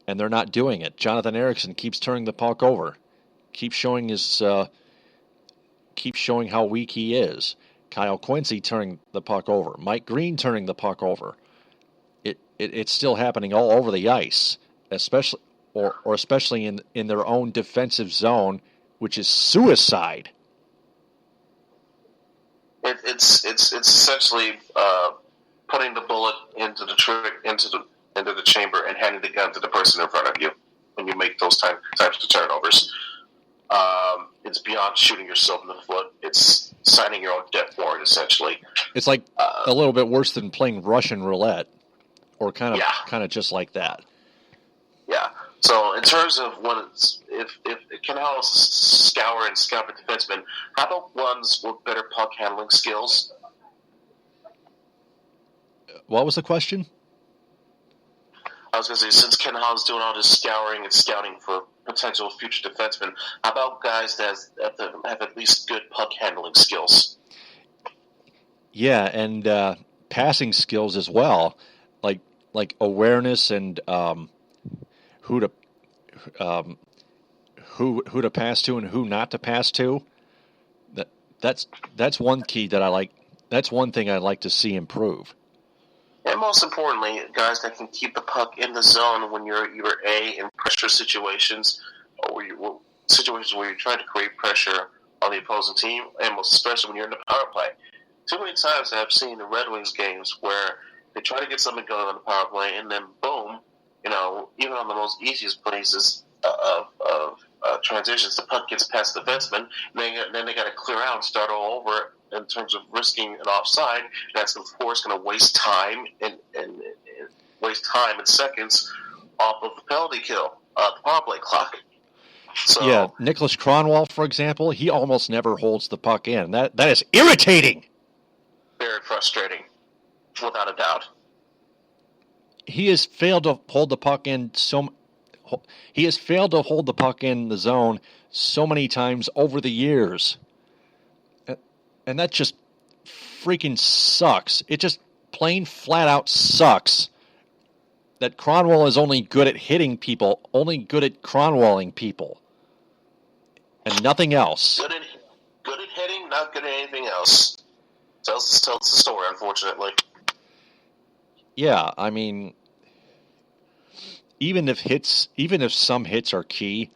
and they're not doing it. Jonathan Ericsson keeps turning the puck over, keeps showing how weak he is. Kyle Quincy turning the puck over. Mike Green turning the puck over. It's still happening all over the ice, especially in their own defensive zone, which is suicide. It's essentially putting the bullet into the chamber and handing the gun to the person in front of you when you make those types of turnovers. It's beyond shooting yourself in the foot. It's signing your own death warrant, essentially. It's like a little bit worse than playing Russian roulette, or kind of just like that. Yeah. So in terms of if Ken Holland scout the defenseman, how about ones with better puck handling skills? What was the question? I was going to say, since Ken Holland's doing all this scouring and scouting for potential future defensemen, how about guys that have at least good puck handling skills? Yeah, and passing skills as well, like awareness and who to pass to and who not to pass to. That's one key that I like. That's one thing I'd like to see improve. And most importantly, guys that can keep the puck in the zone when you're in pressure situations, or situations where you're trying to create pressure on the opposing team, and most especially when you're in the power play. Too many times I've seen the Red Wings games where they try to get something going on the power play, and then boom, even on the most easiest places of transitions, the puck gets past the defenseman, and then they got to clear out and start all over in terms of risking an offside. That's, of course, going to waste time and seconds off of the penalty kill, the power play clock. So, yeah, Nicholas Kronwall, for example, he almost never holds the puck in. That is irritating. Very frustrating, without a doubt. He has failed to hold the puck in He has failed to hold the puck in the zone so many times over the years. And that just freaking sucks. It just plain flat out sucks that Kronwall is only good at hitting people, only good at Kronwalling people, and nothing else. Good at hitting, not good at anything else. Tells the story, unfortunately. Yeah, I mean, even if some hits are key,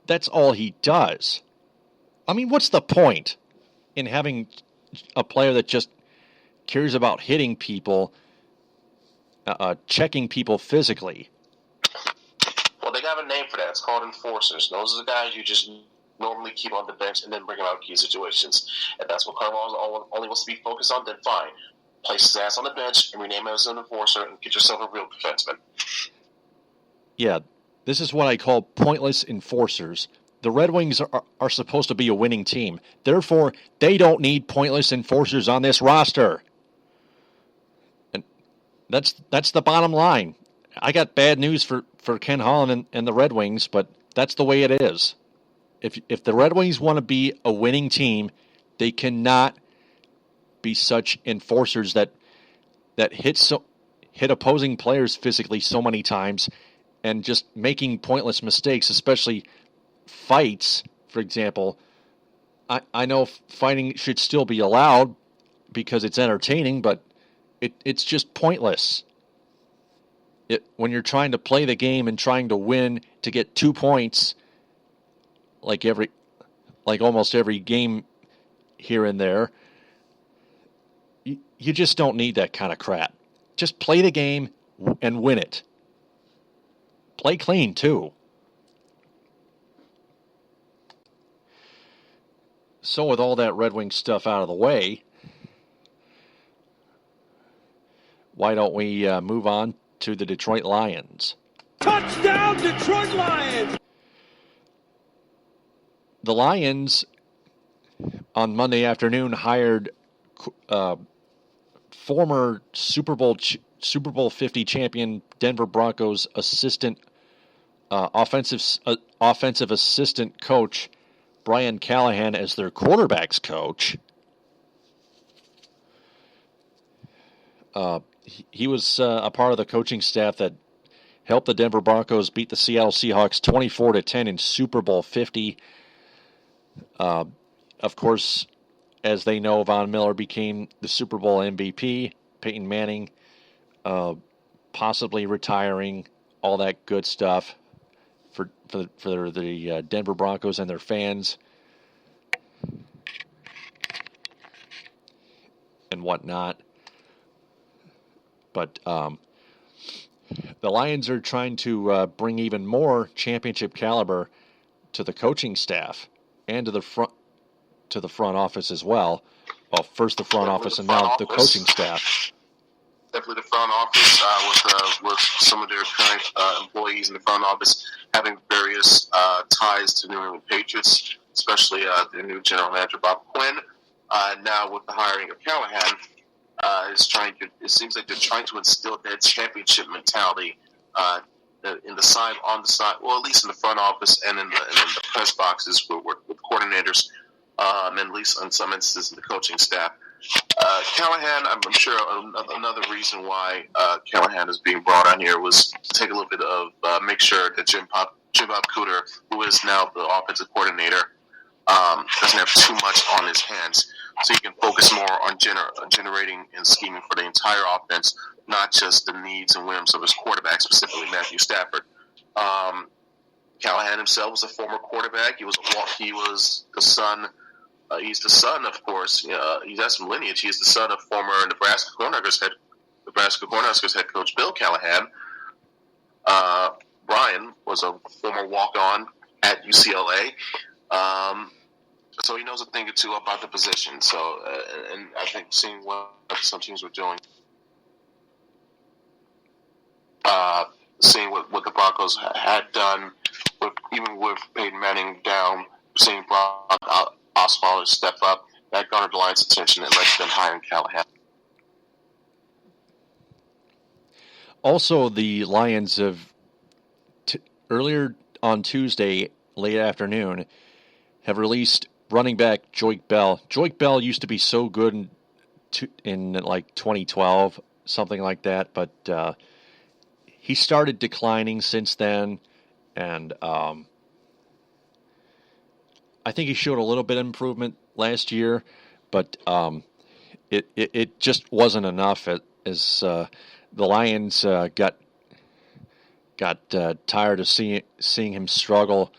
that's all he does. I mean, what's the point in having a player that just cares about hitting people, checking people physically? Well, they have a name for that. It's called enforcers. Those are the guys you just normally keep on the bench and then bring them out in key situations. If that's what Carvalho only wants to be focused on, then fine. Place his ass on the bench and rename him as an enforcer and get yourself a real defenseman. Yeah, this is what I call pointless enforcers. The Red Wings are supposed to be a winning team. Therefore, they don't need pointless enforcers on this roster. And that's the bottom line. I got bad news for Ken Holland and the Red Wings, but that's the way it is. If the Red Wings want to be a winning team, they cannot be such enforcers that hit opposing players physically so many times and just making pointless mistakes, especially fights, for example. I know fighting should still be allowed because it's entertaining, but it's just pointless. When you're trying to play the game and trying to win to get 2 points, like almost every game here and there, you just don't need that kind of crap. Just play the game and win it. Play clean, too. So with all that Red Wing stuff out of the way, why don't we move on to the Detroit Lions? Touchdown, Detroit Lions! The Lions, on Monday afternoon, hired former Super Bowl 50 champion Denver Broncos offensive assistant coach Brian Callahan as their quarterbacks coach. He was a part of the coaching staff that helped the Denver Broncos beat the Seattle Seahawks 24-10 in Super Bowl 50. Of course, as they know, Von Miller became the Super Bowl MVP. Peyton Manning possibly retiring, all that good stuff for the Denver Broncos and their fans and whatnot. But the Lions are trying to bring even more championship caliber to the coaching staff and to the front office as well. Well, first the front office and now the coaching staff. Definitely the front office with some of their current employees in the front office having various ties to New England Patriots, especially their new general manager Bob Quinn. Now with the hiring of Callahan, it seems like they're trying to instill that championship mentality in the side, on the side, well, at least in the front office and in the press boxes with coordinators, and at least in some instances in the coaching staff. Callahan, I'm sure another reason why Callahan is being brought on here was to take a little bit of make sure that Jim Bob Cooter, who is now the offensive coordinator, doesn't have too much on his hands, so he can focus more on generating and scheming for the entire offense, not just the needs and whims of his quarterback, specifically Matthew Stafford. Callahan himself was a former quarterback. He was the son. He's the son, of course. He has some lineage. He's the son of former Nebraska Cornhuskers head coach Bill Callahan. Brian was a former walk-on at UCLA. So he knows a thing or two about the position. So, and I think seeing what some teams were doing, seeing what the Broncos had done, even with Peyton Manning down, seeing Brock Osweiler step up, that garnered the Lions' attention and led to them hiring Callahan. Also, the Lions have earlier on Tuesday, late afternoon, have released running back Joique Bell. Joique Bell used to be so good in like 2012, something like that, but he started declining since then, and I think he showed a little bit of improvement last year, but it just wasn't enough as the Lions got tired of seeing him struggle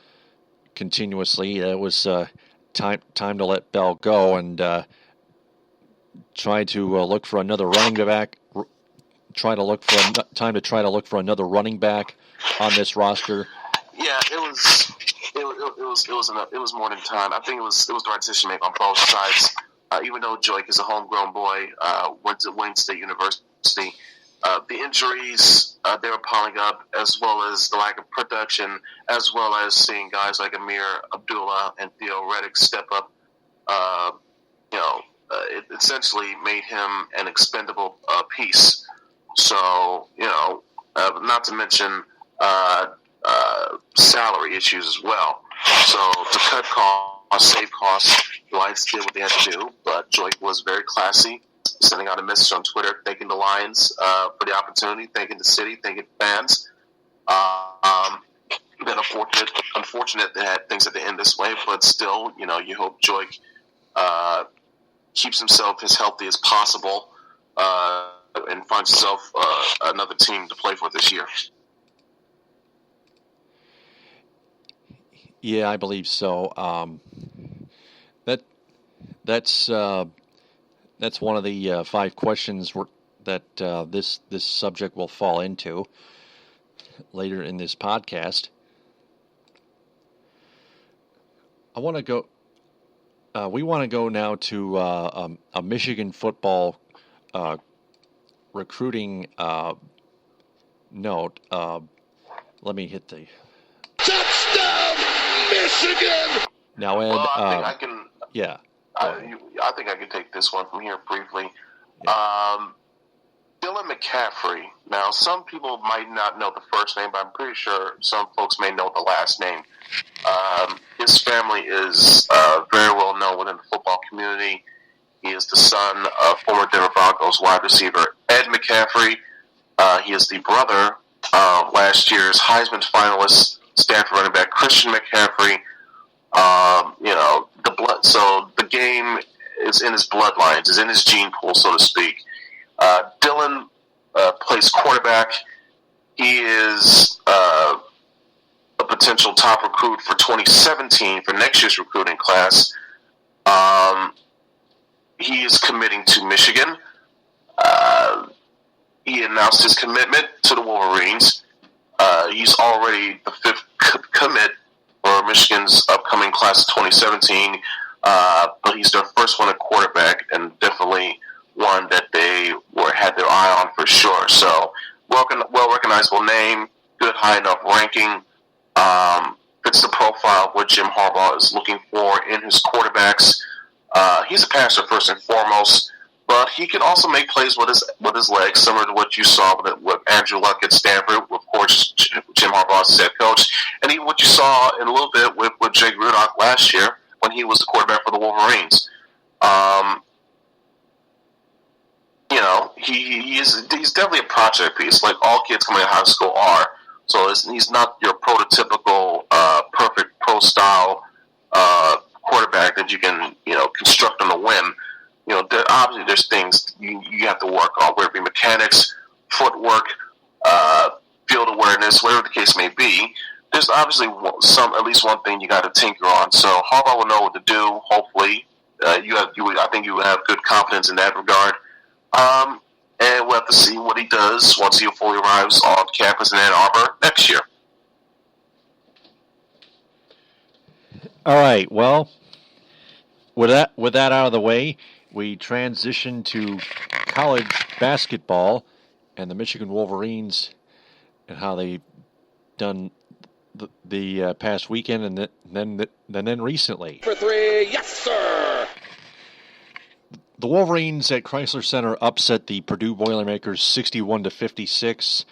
continuously. It was time to let Bell go and try to look for another running back. Try to look for another running back on this roster. Yeah, it was more than time. I think it was the right decision to make on both sides. Even though Joique is a homegrown boy, went to Wayne State University, the injuries they were piling up, as well as the lack of production, as well as seeing guys like Amir Abdullah and Theo Reddick step up, it essentially made him an expendable piece. So, not to mention salary issues as well. So to cut costs, save costs, the Lions did what they had to do, but Joique was very classy, sending out a message on Twitter, thanking the Lions for the opportunity, thanking the city, thanking fans. Then unfortunate that things had to end this way, but still, you hope Joique keeps himself as healthy as possible and finds himself another team to play for this year. Yeah, I believe so. That's one of the 5 questions that this subject will fall into later in this podcast. We want to go now to a Michigan football recruiting note. Let me hit the Touchdown, Michigan! Now, Ed. Well, I think I can. Yeah. I think I can take this one from here briefly. Yeah. Dylan McCaffrey. Now, some people might not know the first name, but I'm pretty sure some folks may know the last name. His family is very well known within the football community. He is the son of former Denver Broncos wide receiver Ed McCaffrey. He is the brother of last year's Heisman finalist Stanford running back Christian McCaffrey. So the game is in his bloodlines, is in his gene pool, so to speak. Dylan plays quarterback. He is a potential top recruit for 2017 for next year's recruiting class. He is committing to Michigan. He announced his commitment to the Wolverines. He's already the 5th commit for Michigan's upcoming class of 2017. But he's their first one at quarterback, and definitely one that they had their eye on for sure. So, well-recognizable name, good high enough ranking, fits the profile of what Jim Harbaugh is looking for in his quarterbacks. He's a passer first and foremost, but he can also make plays with his legs, similar to what you saw with Andrew Luck at Stanford, of course, Jim Harbaugh's head coach, and even what you saw in a little bit with Jake Rudock last year when he was the quarterback for the Wolverines. He's definitely a project piece, like all kids coming out of high school are. So he's not your prototypical perfect pro-style quarterback that you can construct on a whim. Obviously there's things you have to work on, whether it be mechanics, footwork, field awareness, whatever the case may be. There's obviously at least one thing you got to tinker on. So Harbaugh will know what to do. Hopefully, I think you have good confidence in that regard. And we'll have to see what he does once he fully arrives on campus in Ann Arbor next year. All right. Well, with that out of the way, we transition to college basketball and the Michigan Wolverines and how they done the past weekend and then recently. For 3, yes, sir! The Wolverines at Chrysler Center upset the Purdue Boilermakers 61-56.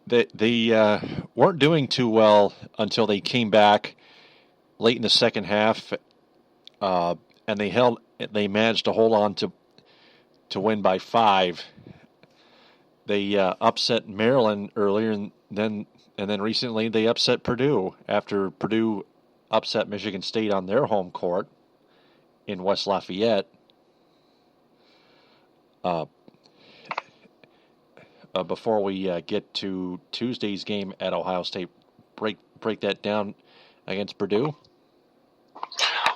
They weren't doing too well until they came back late in the second half, and they managed to hold on to win by 5. They upset Maryland earlier, and then recently they upset Purdue after Purdue upset Michigan State on their home court in West Lafayette. before we get to Tuesday's game at Ohio State? Break that down against Purdue.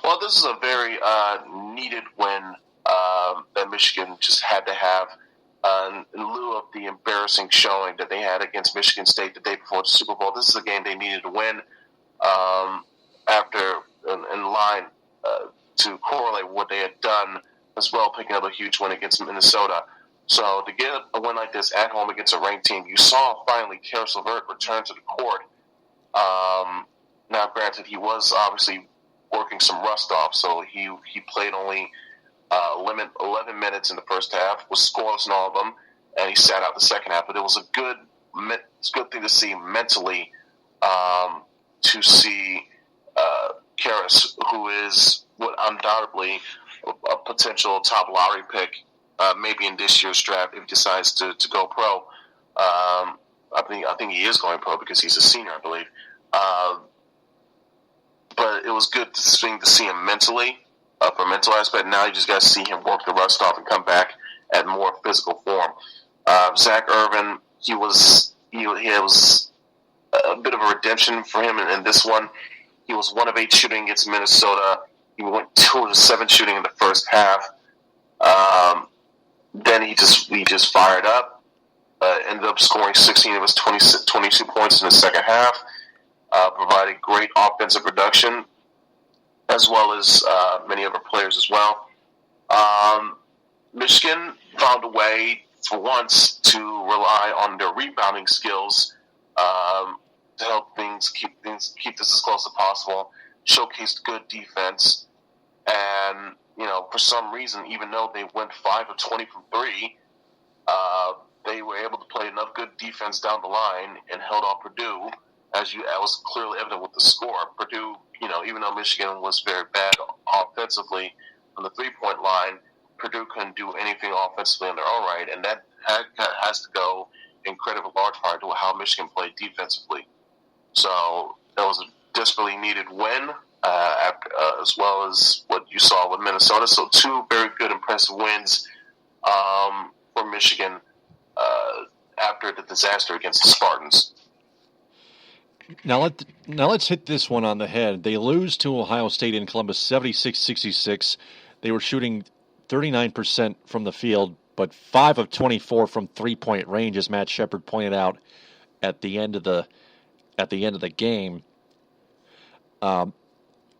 Well, this is a very needed win that Michigan just had to have in lieu of the embarrassing showing that they had against Michigan State the day before the Super Bowl. This is a game they needed to win after in line to correlate what they had done as well, picking up a huge win against Minnesota. So to get a win like this at home against a ranked team, you saw finally Karis LeVert return to the court. Now, granted, he was obviously working some rust off, so he played only 11 minutes in the first half, was scoreless in all of them, and he sat out the second half. But it was a good thing to see mentally, to see Karis, who is what undoubtedly a potential top lottery pick, maybe in this year's draft if he decides to go pro. I think he is going pro because he's a senior, I believe. But it was good to see him mentally, for mental aspect. Now you just got to see him work the rust off and come back at more physical form. Zach Irvin, he was a bit of a redemption for him in this one. He was 1 of 8 shooting against Minnesota. He went 2 of 7 shooting in the first half. Then he just fired up. Ended up scoring 16 of his 22 points in the second half. Provided great offensive production, as well as many other players as well. Michigan found a way, for once, to rely on their rebounding skills to help keep this as close as possible. Showcased good defense, and for some reason, even though they went 5 of 20 from 3, they were able to play enough good defense down the line and held off Purdue. As was clearly evident with the score. Purdue, even though Michigan was very bad offensively on the three-point line, Purdue couldn't do anything offensively on their own right, and that has to go in credit with large part to how Michigan played defensively. So that was a desperately needed win, as well as what you saw with Minnesota. So 2 very good, impressive wins for Michigan after the disaster against the Spartans. Now let's hit this one on the head. They lose to Ohio State in Columbus 76-66. They were shooting 39% from the field, but 5 of 24 from three-point range, as Matt Shepard pointed out at the end of the game.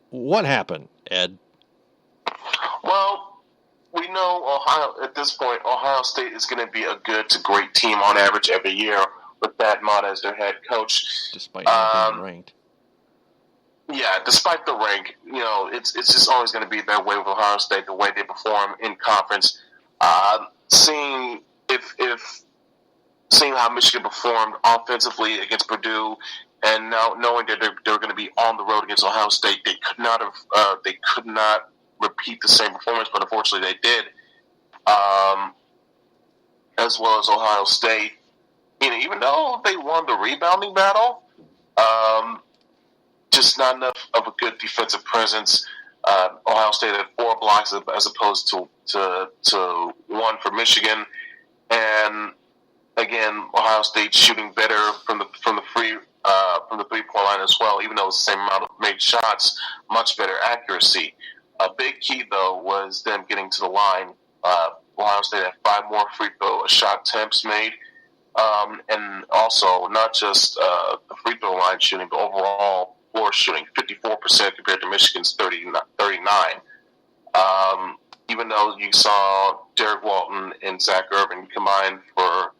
What happened, Ed? Well, we know at this point, Ohio State is going to be a good to great team on average every year, with Thad Matta as their head coach. Despite not being ranked. Yeah, despite the rank, it's just always going to be that way with Ohio State, the way they perform in conference. Seeing how Michigan performed offensively against Purdue, and now knowing that they're going to be on the road against Ohio State, they could not repeat the same performance, but unfortunately they did. As well as Ohio State. Even though they won the rebounding battle, just not enough of a good defensive presence. Ohio State had 4 blocks as opposed to 1 for Michigan, and again, Ohio State shooting better from the 3-point line as well. Even though it's the same amount of made shots, much better accuracy. A big key though was them getting to the line. Ohio State had 5 more free throw shot attempts made. And also not just the free throw line shooting, but overall floor shooting, 54% compared to Michigan's 39. Even though you saw Derek Walton and Zach Irvin combined for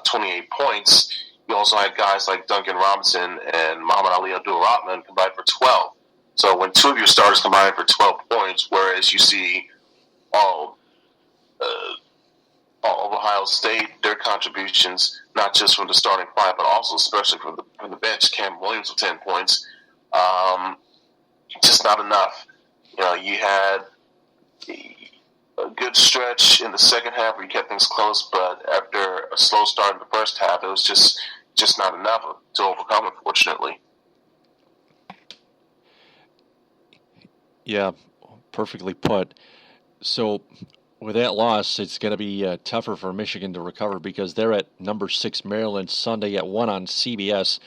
28 points, you also had guys like Duncan Robinson and Muhammad Ali Abdul-Rahman combined for 12. So when 2 of your starters combined for 12 points, whereas you see all of Ohio State, their contributions, not just from the starting 5, but also especially from the bench. Cam Williams with 10 points, just not enough. You had a good stretch in the second half where you kept things close, but after a slow start in the first half, it was just not enough to overcome, unfortunately. Yeah, perfectly put. So with that loss, it's going to be tougher for Michigan to recover because they're at number 6 Maryland Sunday at 1 on CBS.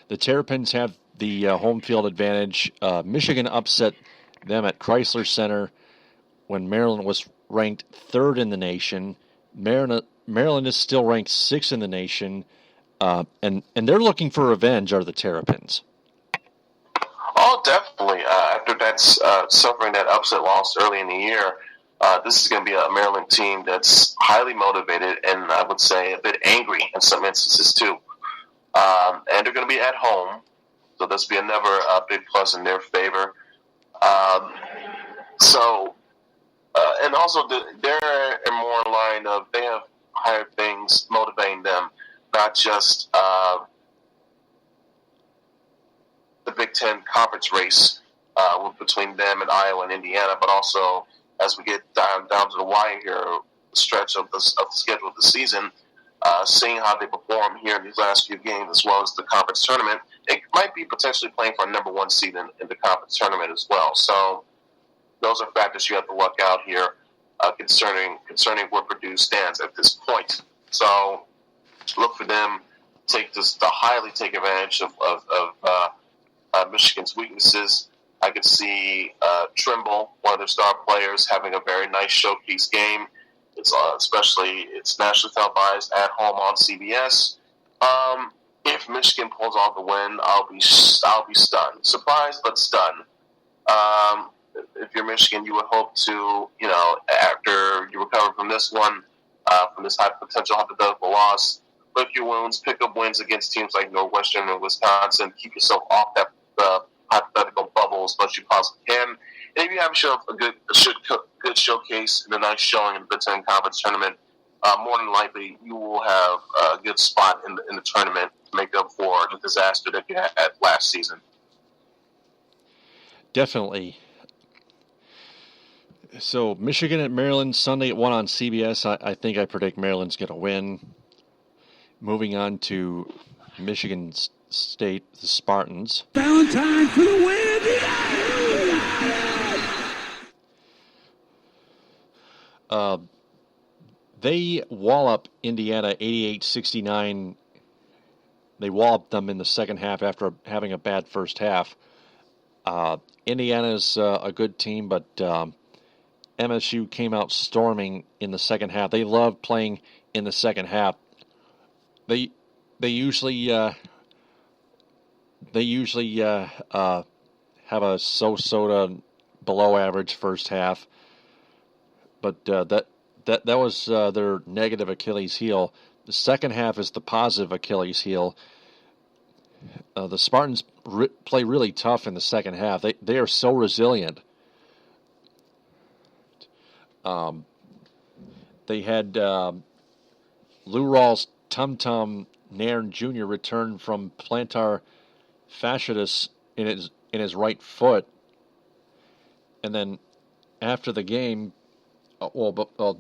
The Terrapins have the home field advantage. Michigan upset them at Chrysler Center when Maryland was ranked 3rd in the nation. Maryland is still ranked 6th in the nation, and they're looking for revenge, are the Terrapins. Oh, definitely. After that's suffering that upset loss early in the year, this is going to be a Maryland team that's highly motivated and I would say a bit angry in some instances too. And they're going to be at home, so this will be another big plus in their favor. And also they're more in line of they have higher things motivating them, not just the Big Ten conference race between them and Iowa and Indiana, but also as we get down to the wire here, the stretch of the schedule of the season, seeing how they perform here in these last few games as well as the conference tournament, it might be potentially playing for a number 1 seed in the conference tournament as well. So those are factors you have to look out here concerning where Purdue stands at this point. So look for them to highly take advantage of Michigan's weaknesses. I could see Trimble, one of their star players, having a very nice showcase game. It's nationally televised at home on CBS. If Michigan pulls off the win, I'll be stunned, surprised but stunned. If you're Michigan, you would hope to, after you recover from this one, from this potential hypothetical loss, lick your wounds, pick up wins against teams like Northwestern and Wisconsin, keep yourself off that hypothetical bubble as much as you possibly can. And if you have a good showcase and a nice showing in the Big Ten Conference tournament, more than likely you will have a good spot in the tournament to make up for the disaster that you had last season. Definitely. So Michigan at Maryland Sunday at 1 on CBS. I think I predict Maryland's going to win. Moving on to Michigan State, the Spartans. Valentine for the win! They wallop Indiana 88-69. They walloped them in the second half after having a bad first half. Indiana's a good team, but MSU came out storming in the second half. They love playing in the second half. They usually have a so-so to below average first half, but that was their negative Achilles heel. The second half is the positive Achilles heel. The Spartans play really tough in the second half. They are so resilient. They had Lou Rawls' Tum Nairn Jr. return from plantar fasciitis in his right foot, and then after the game,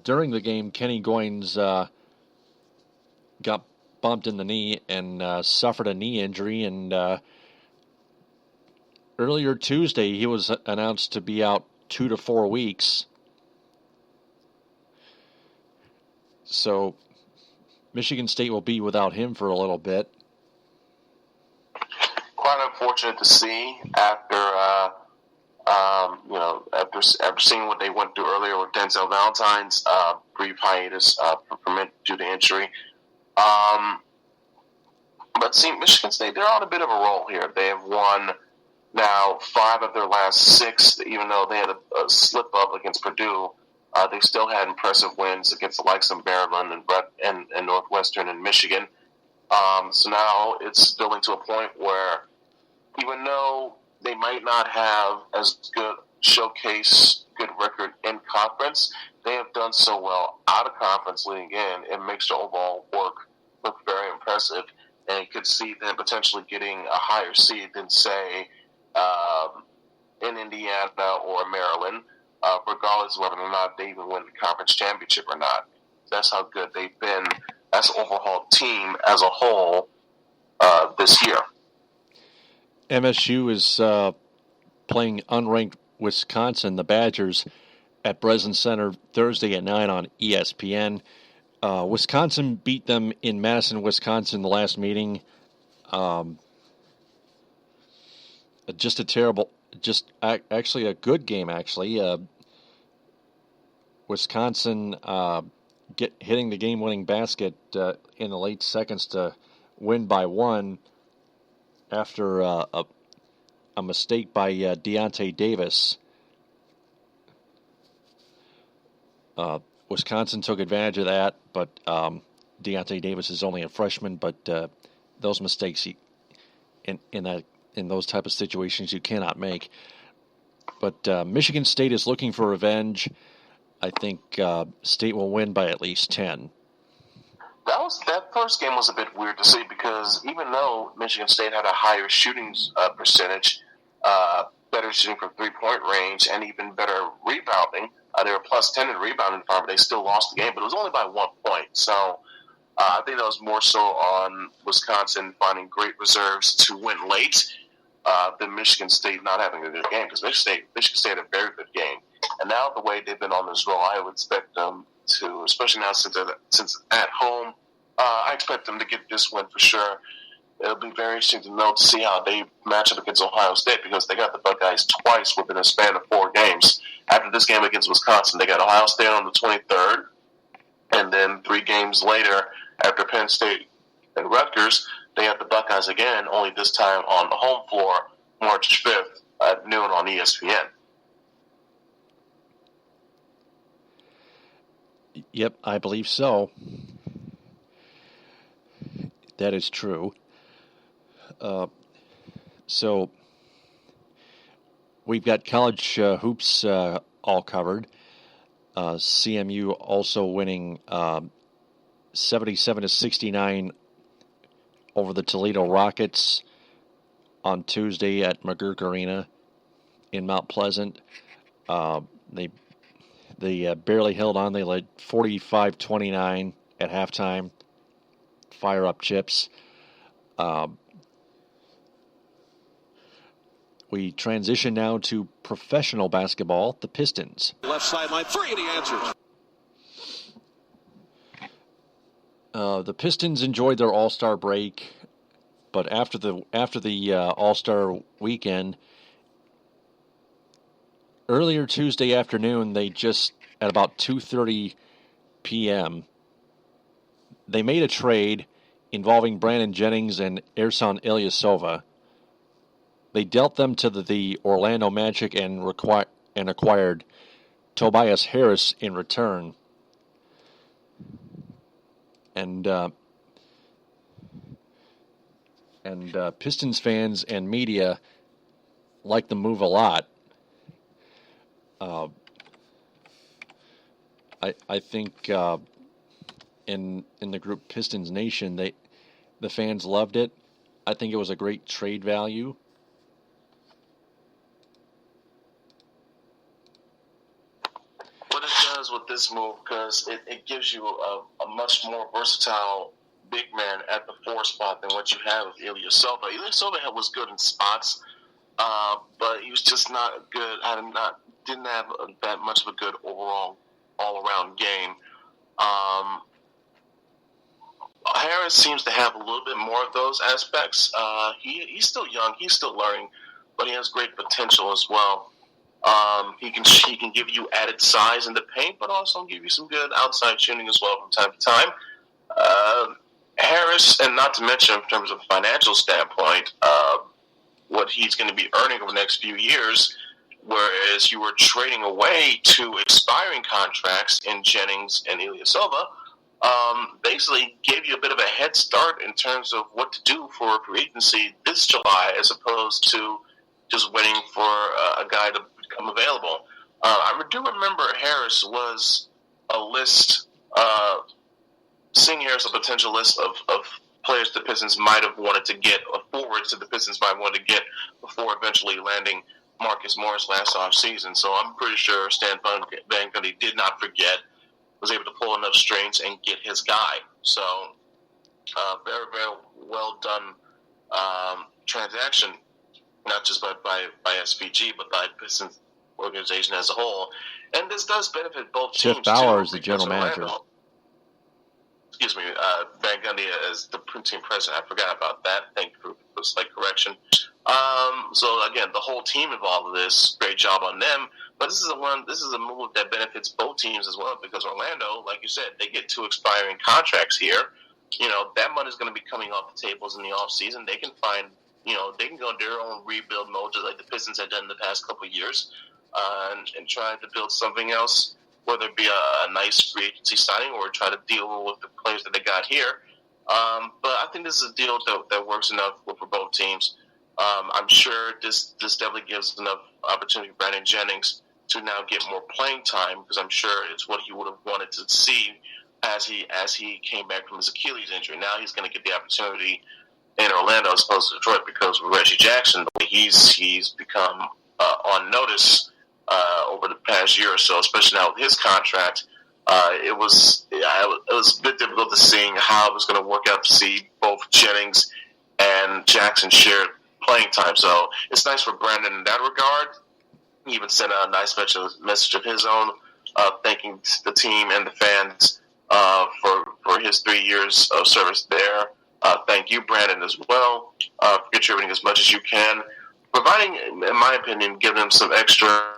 during the game, Kenny Goins got bumped in the knee and suffered a knee injury, and earlier Tuesday he was announced to be out 2 to 4 weeks. So Michigan State will be without him for a little bit. Quite unfortunate to see after seeing what they went through earlier with Denzel Valentine's brief hiatus due to injury. But see, Michigan State, they're on a bit of a roll here. They have won now 5 of their last 6, even though they had a slip up against Purdue. They still had impressive wins against the likes of Maryland and Northwestern and Michigan. So now it's building to a point where even though they might not have as good good record in conference, they have done so well out of conference leading in. It makes their overall work look very impressive, and you could see them potentially getting a higher seed than, say, in Indiana or Maryland, regardless of whether or not they even win the conference championship or not. That's how good they've been as an overall team as a whole this year. MSU is playing unranked Wisconsin, the Badgers, at Breslin Center Thursday at 9 on ESPN. Wisconsin beat them in Madison, Wisconsin, the last meeting. Actually a good game, actually. Wisconsin hitting the game-winning basket in the late seconds to win by one after a mistake by Deontay Davis. Wisconsin took advantage of that, but Deontay Davis is only a freshman. But those mistakes in those type of situations you cannot make. But Michigan State is looking for revenge. I think State will win by at least 10. That first game was a bit weird to see because even though Michigan State had a higher shooting percentage, better shooting from three-point range, and even better rebounding, they were plus 10 in rebounding department. They still lost the game, but it was only by 1 point. So I think that was more so on Wisconsin finding great reserves to win late than Michigan State not having a good game, because Michigan State had a very good game. And now the way they've been on this roll, I would expect them to, especially now since at home, I expect them to get this win for sure. It'll be very interesting to see how they match up against Ohio State, because they got the Buckeyes twice within a span of 4 games. After this game against Wisconsin, they got Ohio State on the 23rd, and then 3 games later, after Penn State and Rutgers, they have the Buckeyes again, only this time on the home floor, March 5th at noon on ESPN. Yep, I believe so. That is true. So we've got college hoops all covered. CMU also winning 77-69 over the Toledo Rockets on Tuesday at McGurk Arena in Mount Pleasant. They barely held on. They led 45-29 at halftime. Fire up chips. We transition now to professional basketball, the Pistons. Left sideline, 3, and he answers. The Pistons enjoyed their All-Star break, but after the All-Star weekend, earlier Tuesday afternoon, they just at about 2:30 p.m. they made a trade involving Brandon Jennings and Ersan Ilyasova. They dealt them to the Orlando Magic and acquired Tobias Harris in return. And Pistons fans and media like the move a lot. I think in the group Pistons Nation, the fans loved it. I think it was a great trade value. What it does with this move, because it gives you a much more versatile big man at the 4 spot than what you have with Ilyasova. Ilyasova was good in spots, but he was just not good. Didn't have that much of a good overall all-around game. Harris seems to have a little bit more of those aspects. He's still young, he's still learning, but he has great potential as well. He can give you added size in the paint, but also give you some good outside shooting as well from time to time. Harris, and not to mention in terms of financial standpoint, what he's going to be earning over the next few years, whereas you were trading away to expiring contracts in Jennings and Ilyasova, basically gave you a bit of a head start in terms of what to do for free agency this July, as opposed to just waiting for a guy to become available. I do remember Harris was a list, seeing Harris a potential list of players the Pistons might have wanted to get, or forwards that the Pistons might want to get before eventually landing Marcus Morris last offseason. So I'm pretty sure Stan Van Gundy did not forget, was able to pull enough strings and get his guy. So very, very well done transaction, not just by SPG, but by Pistons organization as a whole. And this does benefit both teams. Jeff Bauer is the general manager. Excuse me, Van Gundy as the team president. I forgot about that. Thank you for the slight correction. So again, the whole team involved in this. Great job on them. But this is a move that benefits both teams as well, because Orlando, like you said, they get 2 expiring contracts here. That money's going to be coming off the tables in the offseason. They can find, they can go in their own rebuild mode, just like the Pistons have done in the past couple of years, and try to build something else, whether it be a nice free agency signing or try to deal with the players that they got here. But I think this is a deal that works enough for both teams. I'm sure this definitely gives enough opportunity for Brandon Jennings to now get more playing time, because I'm sure it's what he would have wanted to see as he came back from his Achilles injury. Now he's going to get the opportunity in Orlando as opposed to Detroit, because with Reggie Jackson, he's become on notice over the past year or so, especially now with his contract. It was a bit difficult to see how it was going to work out to see both Jennings and Jackson share playing time. So it's nice for Brandon in that regard. He even sent a nice message of his own, thanking the team and the fans for his 3 years of service there. Thank you, Brandon, as well, for contributing as much as you can. Providing, in my opinion, giving him some extra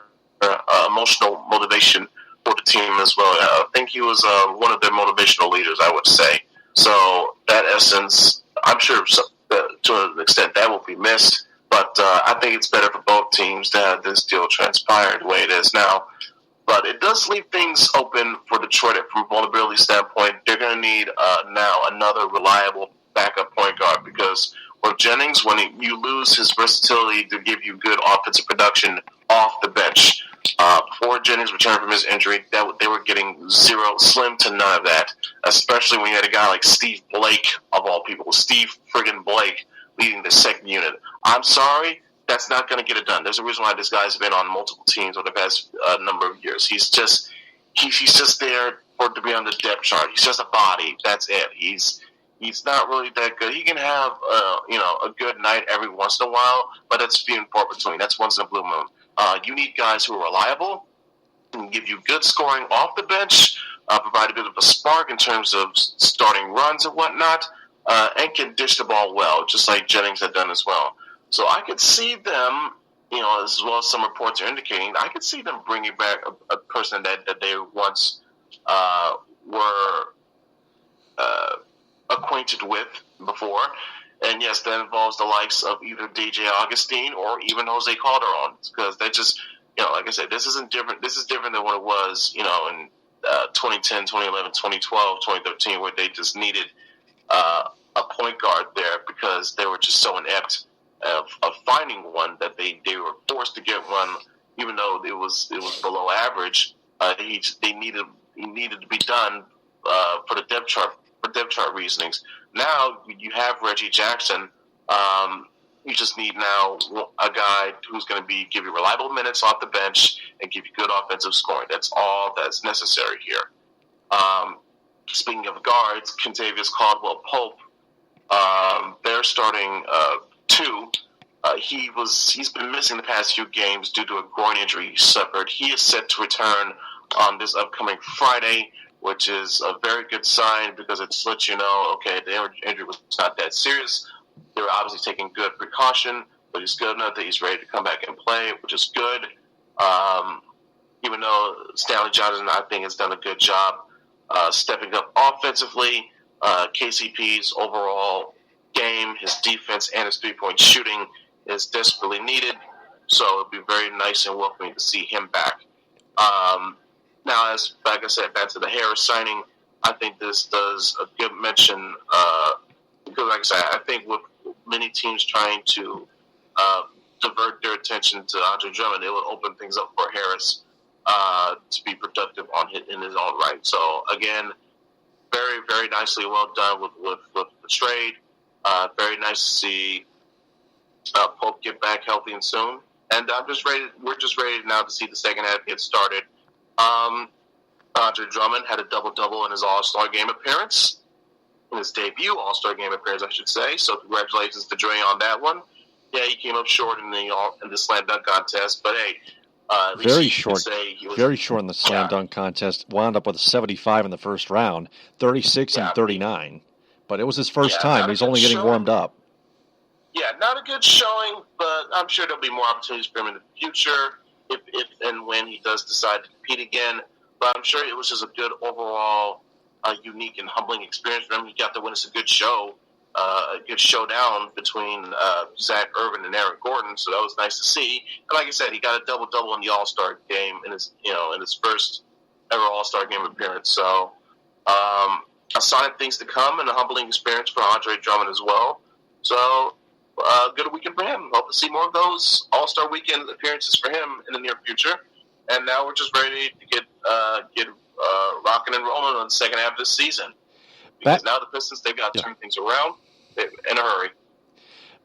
emotional motivation for the team as well. I think he was one of their motivational leaders, I would say. So that essence, I'm sure to an extent that will be missed. But I think it's better for both teams to have this deal transpire the way it is now. But it does leave things open for Detroit from a vulnerability standpoint. They're going to need now another reliable backup point guard, because with Jennings, when you lose his versatility to give you good offensive production off the bench, before Jennings returned from his injury, they were getting slim to none of that, especially when you had a guy like Steve Blake, of all people, Steve friggin' Blake, leading the second unit. I'm sorry, that's not going to get it done. There's a reason why this guy's been on multiple teams over the past number of years. He's just there to be on the depth chart. He's just a body. That's it. He's not really that good. He can have a good night every once in a while, but that's few and far between. That's once in a blue moon. You need guys who are reliable, can give you good scoring off the bench, provide a bit of a spark in terms of starting runs and whatnot, and can dish the ball well, just like Jennings had done as well. So I could see them, as well as some reports are indicating, I could see them bringing back a person that they once were acquainted with before. And yes, that involves the likes of either DJ Augustine or even Jose Calderon, because they just, like I said, this isn't different. This is different than what it was, in 2010, 2011, 2012, 2013, where they just needed a point guard there because they were just so inept of finding one that they were forced to get one, even though it was below average. He needed to be done for the depth chart reasonings. Now you have Reggie Jackson. You just need now a guy who's going to give you reliable minutes off the bench and give you good offensive scoring. That's all that's necessary here. Speaking of guards, Kentavious Caldwell-Pope, they're starting 2. He's been missing the past few games due to a groin injury he suffered. He is set to return on this upcoming Friday, which is a very good sign because it lets you know, okay, the injury was not that serious. They were obviously taking good precaution, but he's good enough that he's ready to come back and play, which is good. Even though Stanley Johnson, I think, has done a good job stepping up offensively, KCP's overall game, his defense, and his three-point shooting is desperately needed. So it would be very nice and welcoming to see him back. Now, like I said, back to the Harris signing, I think this does a good mention because, like I said, I think with many teams trying to divert their attention to Andre Drummond, it would open things up for Harris to be productive in his own right. So, again, very, very nicely well done with the trade. Very nice to see Pope get back healthy and soon. And we're just ready now to see the second half get started. Andre Drummond had a double-double in his All-Star game appearance, in his debut All-Star game appearance, I should say. So congratulations to Dre on that one. Yeah, he came up short in the slam dunk contest, but hey, At least Very you short. could say he was, Very short in the slam dunk contest. Wound up with a 75 in the first round, 36 and 39. But it was his first time. He's only getting warmed up. Yeah, not a good showing, but I'm sure there'll be more opportunities for him in the future if and when he does decide to compete again. But I'm sure it was just a good overall, unique and humbling experience for him. He got to witness a good show, a good showdown between Zach Irvin and Aaron Gordon. So that was nice to see. And like I said, he got a double-double in the All-Star game in his first ever All-Star game appearance. So a sign of things to come and a humbling experience for Andre Drummond as well. So good weekend for him. Hope to see more of those All-Star weekend appearances for him in the near future. And now we're just ready to get rocking and rolling on the second half of this season. Because now the Pistons, they've got to turn things around in a hurry.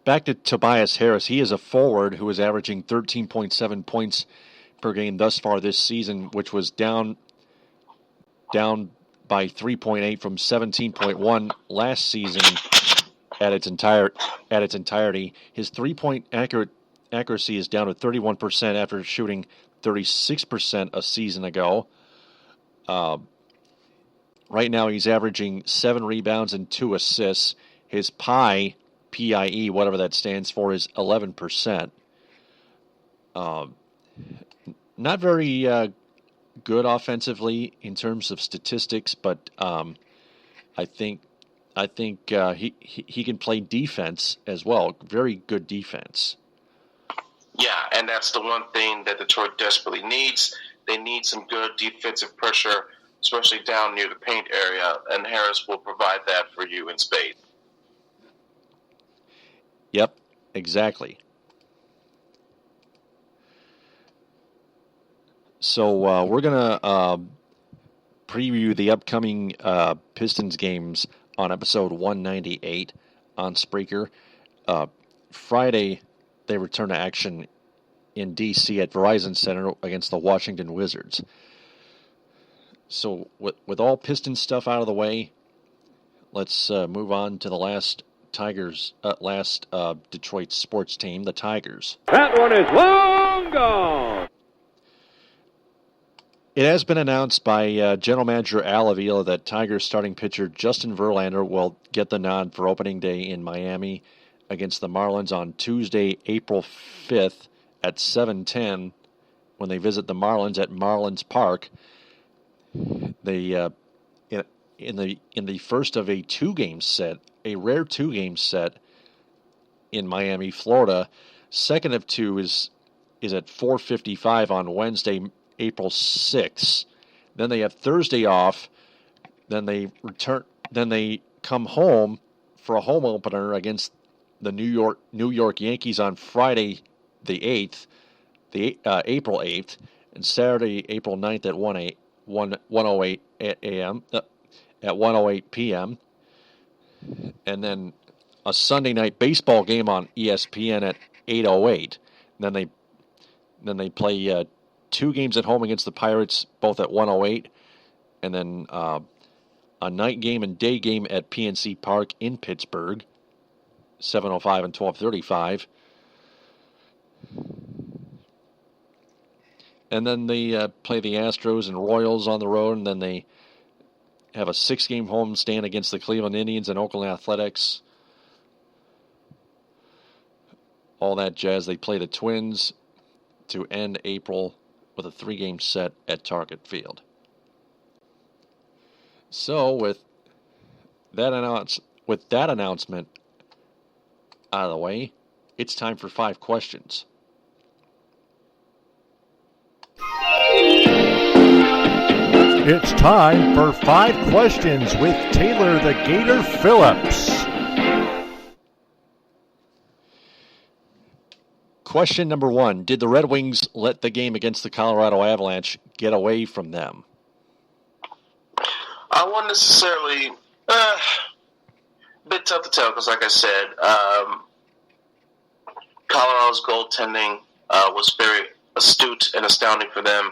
Back to Tobias Harris. He is a forward who is averaging 13.7 points per game thus far this season, which was down by 3.8 from 17.1 last season at its entirety. His 3-point accuracy is down to 31% after shooting 36% a season ago. Right now he's averaging 7 rebounds and 2 assists. His PIE, whatever that stands for, is 11%. Not very good offensively in terms of statistics, but I think he can play defense as well. Very good defense. Yeah, and that's the one thing that Detroit desperately needs. They need some good defensive pressure, especially down near the paint area, and Harris will provide that for you in spades. Yep, exactly. So we're going to preview the upcoming Pistons games on episode 198 on Spreaker. Friday, they return to action in D.C. at Verizon Center against the Washington Wizards. So with all Pistons stuff out of the way, let's move on to the last Detroit sports team, the Tigers. That one is long gone. It has been announced by General Manager Al Avila that Tigers starting pitcher Justin Verlander will get the nod for opening day in Miami against the Marlins on Tuesday, April 5th at 7:10 when they visit the Marlins at Marlins Park. They in the first of a rare 2-game set in Miami, Florida. Second of 2 is at 4:55 on Wednesday, April 6th. Then they have Thursday off. Then they return. Then they come home for a home opener against the New York Yankees on Friday, the 8th, April 8th, and Saturday, April 9th at 1:08 a.m. At 1:08 p.m. And then a Sunday night baseball game on ESPN at 8:08. Then they play 2 games at home against the Pirates, both at 1:08, and then a night game and day game at PNC Park in Pittsburgh, 7:05 and 12:35. And then they play the Astros and Royals on the road, and then they have a 6-game homestand against the Cleveland Indians and Oakland Athletics. All that jazz. They play the Twins to end April with a 3-game set at Target Field. So with that announcement out of the way, it's time for 5 questions. It's time for 5 questions with Taylor the Gator Phillips. Question number 1. Did the Red Wings let the game against the Colorado Avalanche get away from them? I wouldn't necessarily. A bit tough to tell because, like I said, Colorado's goaltending was very astute and astounding for them.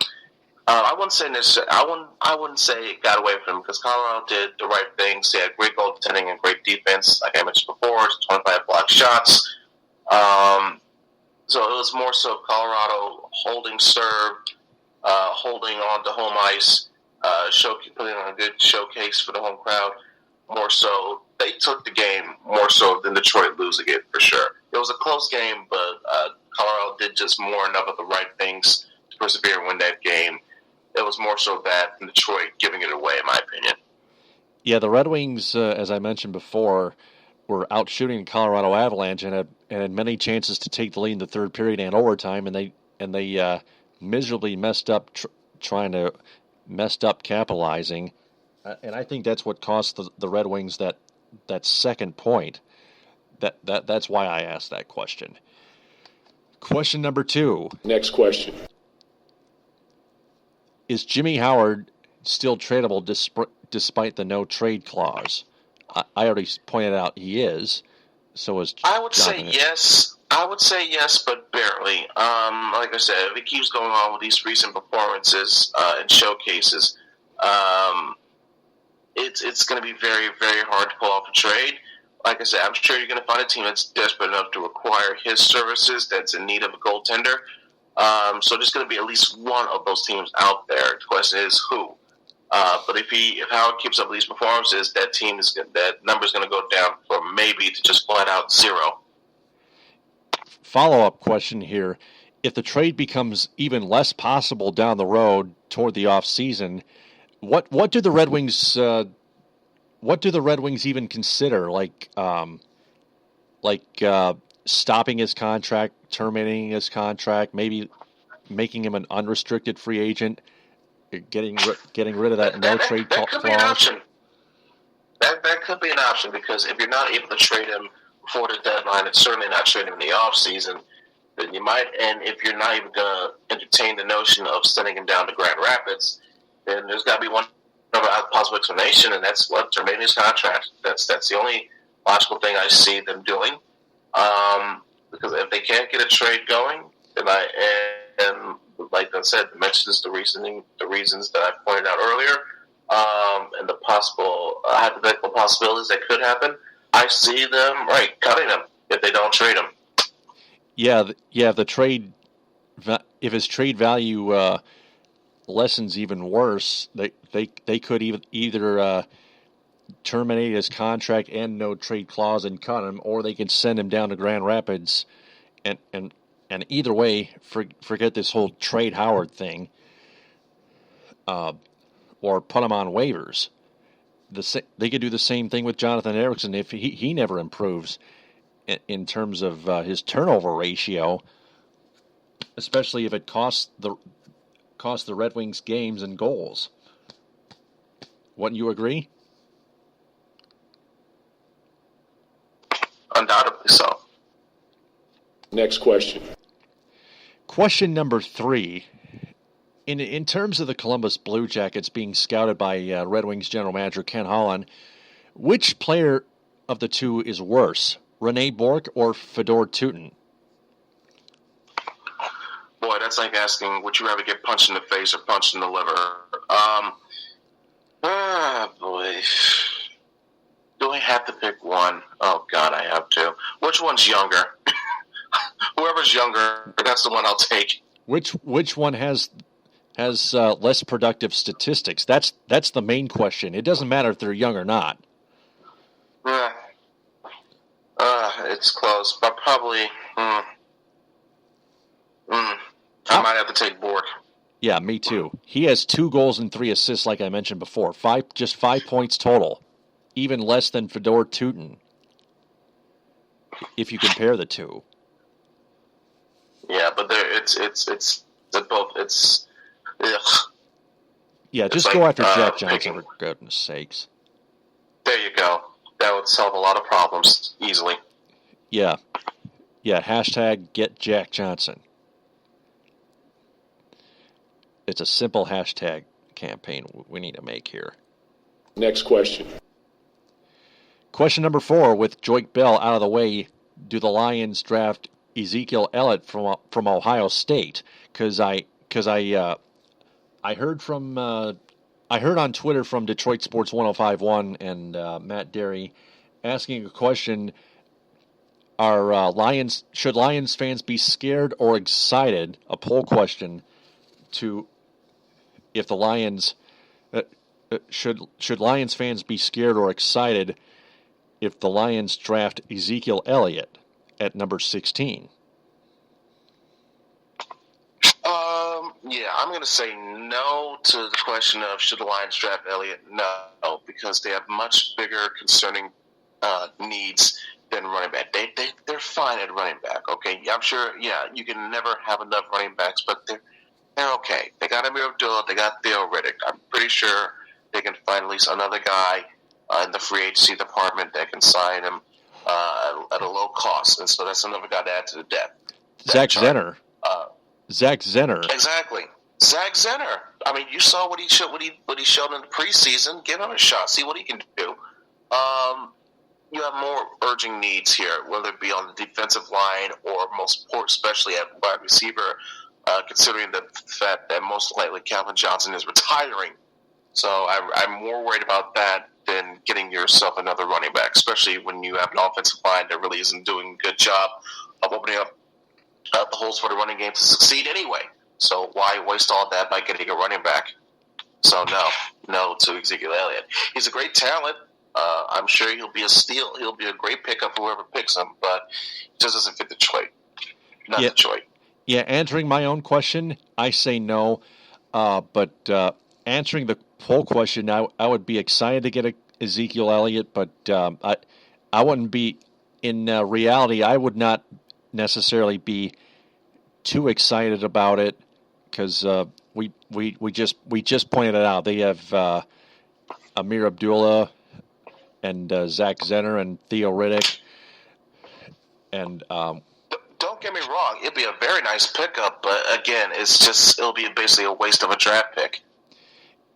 I wouldn't say necessarily. I wouldn't say it got away from them because Colorado did the right things. They had great goaltending and great defense, like I mentioned before. 25 blocked shots. So it was more so Colorado holding serve, holding on to home ice, putting on a good showcase for the home crowd. More so, they took the game more so than Detroit losing it, for sure. It was a close game, but Colorado did just more enough of the right things to persevere and win that game. It was more so that than Detroit giving it away, in my opinion. Yeah, the Red Wings, as I mentioned before, were out shooting Colorado Avalanche and had many chances to take the lead in the third period and overtime, and they miserably messed up capitalizing, and I think that's what cost the Red Wings that second point. That's why I asked that question. Question number 2. Next question. Is Jimmy Howard still tradable despite the no trade clause? I already pointed out he is. So is I would say Jonathan. yes. I would say yes, but barely. Like I said, if he keeps going on with these recent performances and showcases, it's going to be very, very hard to pull off a trade. Like I said, I'm sure you're going to find a team that's desperate enough to acquire his services, that's in need of a goaltender. So there's going to be at least one of those teams out there. The question is who. But if Howard keeps up these performances, that number is going to go down from maybe to just flat out 0. Follow-up question here. If the trade becomes even less possible down the road toward the off season, what do the Red Wings even consider? Like stopping his contract, terminating his contract, maybe making him an unrestricted free agent, getting rid of that no trade clause? Could be an option. That could be an option, because if you're not able to trade him before the deadline, and certainly not trade him in the off season, then you might. And if you're not even going to entertain the notion of sending him down to Grand Rapids, then there's got to be one other possible explanation, and that's what terminating his contract. That's the only logical thing I see them doing. Because if they can't get a trade going, then like I said, mentions the reasons that I pointed out earlier, and the possible hypothetical possibilities that could happen, I see them cutting him if they don't trade him. Yeah. If his trade value lessens even worse, they could either terminate his contract and no trade clause and cut him, or they can send him down to Grand Rapids, and either way, forget this whole trade Howard thing, or put him on waivers. They could do the same thing with Jonathan Ericsson if he never improves in terms of his turnover ratio, especially if it costs the Red Wings games and goals. Wouldn't you agree? Undoubtedly so. Next question. Question number 3. In terms of the Columbus Blue Jackets being scouted by Red Wings general manager Ken Holland, which player of the two is worse, Rene Bourque or Fedor Tutin? Boy, that's like asking, would you rather get punched in the face or punched in the liver? Boy. Do I have to pick one? Oh, God, I have to. Which one's younger? Whoever's younger, that's the one I'll take. Which one has less productive statistics? That's the main question. It doesn't matter if they're young or not. It's close, but probably. I might have to take Bourque. Yeah, me too. He has 2 goals and 3 assists, like I mentioned before. 5 points total, even less than Fedor Tutin. If you compare the two. Yeah, but it's both. Ugh. Yeah, it's just like, go after Jack Johnson, picking. for goodness sakes. There you go. That would solve a lot of problems easily. Yeah. Hashtag get Jack Johnson. It's a simple hashtag campaign we need to make here. Next question. Question number 4, with Joique Bell out of the way, do the Lions draft Ezekiel Elliott from Ohio State? Because I heard on Twitter from Detroit Sports 105.1 and Matt Derry asking a question Should Lions fans be scared or excited? A poll question to if the Lions should Lions fans be scared or excited if the Lions draft Ezekiel Elliott at number 16? Yeah, I'm going to say no to the question of should the Lions draft Elliott. No, because they have much bigger concerning needs than running back. They're fine at running back. Okay, I'm sure. Yeah, you can never have enough running backs, but they're okay. They got Amir Abdullah. They got Theo Riddick. I'm pretty sure they can find at least another guy in the free agency department that can sign him at a low cost, and so that's another guy to add to the depth. Zach Zenner. Zach Zenner. Exactly. Zach Zenner. I mean, you saw what he showed in the preseason. Give him a shot. See what he can do. You have more urgent needs here, whether it be on the defensive line or most important, especially at wide receiver, considering the fact that most likely Calvin Johnson is retiring. So I'm more worried about that than getting yourself another running back, especially when you have an offensive line that really isn't doing a good job of opening up the holes for the running game to succeed anyway. So why waste all that by getting a running back? So no to Ezekiel Elliott. He's a great talent. I'm sure he'll be a steal. He'll be a great pickup for whoever picks him, but it just doesn't fit Detroit. Not Detroit. Yeah, answering my own question, I say no. But answering the poll question, I would be excited to get a Ezekiel Elliott, but I wouldn't be. In reality, I would not necessarily be too excited about it because we just pointed it out. They have Amir Abdullah and Zach Zenner and Theo Riddick, and don't get me wrong, it'd be a very nice pickup, but again, it'll be basically a waste of a draft pick.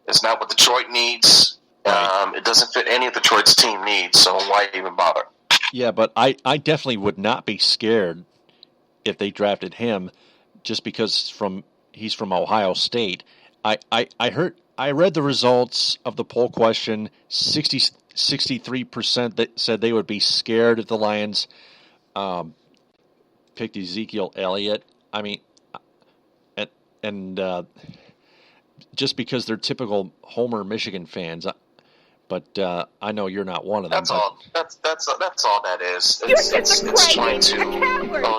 It's not what Detroit needs. Right. It doesn't fit any of Detroit's team needs, so why even bother? Yeah, but I definitely would not be scared if they drafted him, just because he's from Ohio State. I read the results of the poll question. 63% that said they would be scared if the Lions picked Ezekiel Elliott. I mean, and just because they're typical Homer Michigan fans. But I know you're not one of them. That's all. That's all that is. It's trying to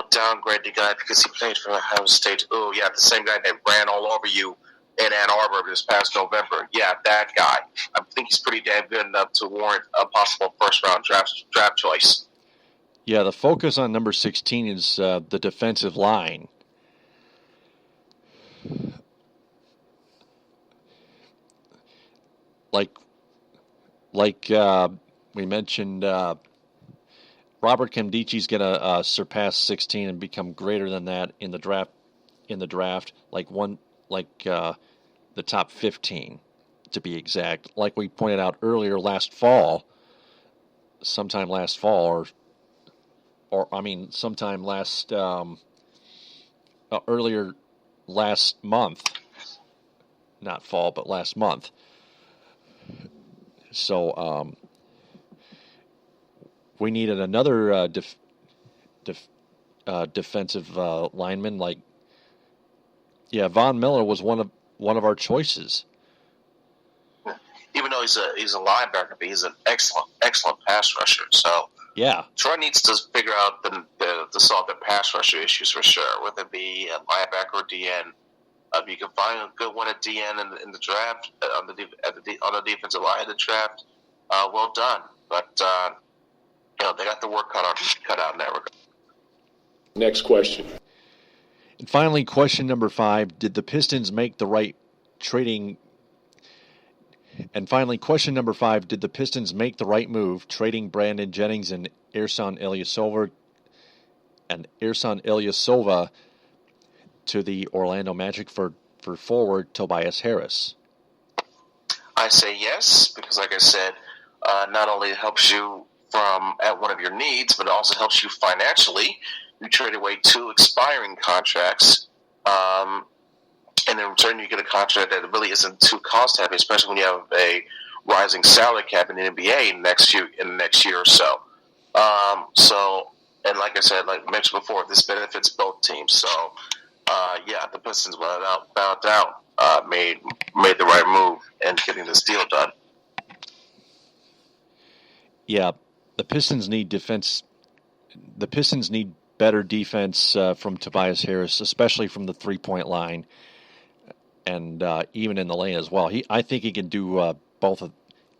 downgrade the guy because he played for Ohio State. Oh yeah, the same guy that ran all over you in Ann Arbor this past November. Yeah, that guy. I think he's pretty damn good enough to warrant a possible first-round draft choice. Yeah, the focus on number 16 is the defensive line. Like we mentioned, Robert Nkemdiche's going to surpass 16 and become greater than that in the draft. The top 15, to be exact. Like we pointed out earlier, sometime last fall, earlier last month, not fall, but last month. So we needed another defensive lineman. Von Miller was one of our choices. Even though he's a linebacker, but he's an excellent pass rusher. So yeah, Troy needs to figure out to solve the pass rusher issues for sure. Whether it be a linebacker or DN. If you can find a good one at DN in the draft, on the defensive line of the draft, well done. But they got the work cut out in that regard. Next question. And finally, question number 5: Did the Pistons make the right trading? And finally, question number 5: Did the Pistons make the right move trading Brandon Jennings and Ersan Ilyasova to the Orlando Magic for forward Tobias Harris? I say yes, because like I said, not only it helps you at one of your needs, but it also helps you financially. You trade away 2 expiring contracts, and in return you get a contract that really isn't too cost-heavy, especially when you have a rising salary cap in the NBA in the next year or so. So And like I said, like mentioned before, this benefits both teams. So, the Pistons, without doubt, made the right move in getting this deal done. Yeah, the Pistons need defense. The Pistons need better defense from Tobias Harris, especially from the three-point line, and even in the lane as well. I think he can do both.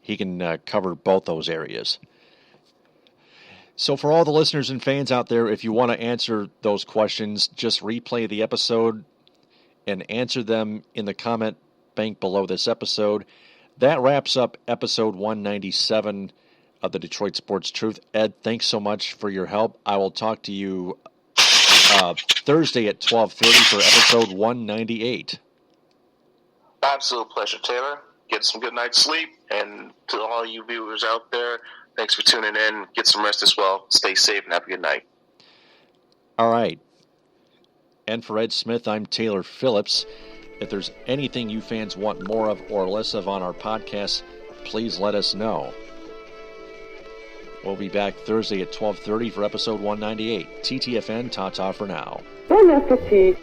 He can cover both those areas. So for all the listeners and fans out there, if you want to answer those questions, just replay the episode and answer them in the comment bank below this episode. That wraps up episode 197 of the Detroit Sports Truth. Ed, thanks so much for your help. I will talk to you Thursday at 12:30 for episode 198. Absolute pleasure, Taylor. Get some good night's sleep. And to all you viewers out there, thanks for tuning in. Get some rest as well. Stay safe and have a good night. All right. And for Ed Smith, I'm Taylor Phillips. If there's anything you fans want more of or less of on our podcast, please let us know. We'll be back Thursday at 12:30 for episode 198. TTFN, ta-ta for now. Bon appetit.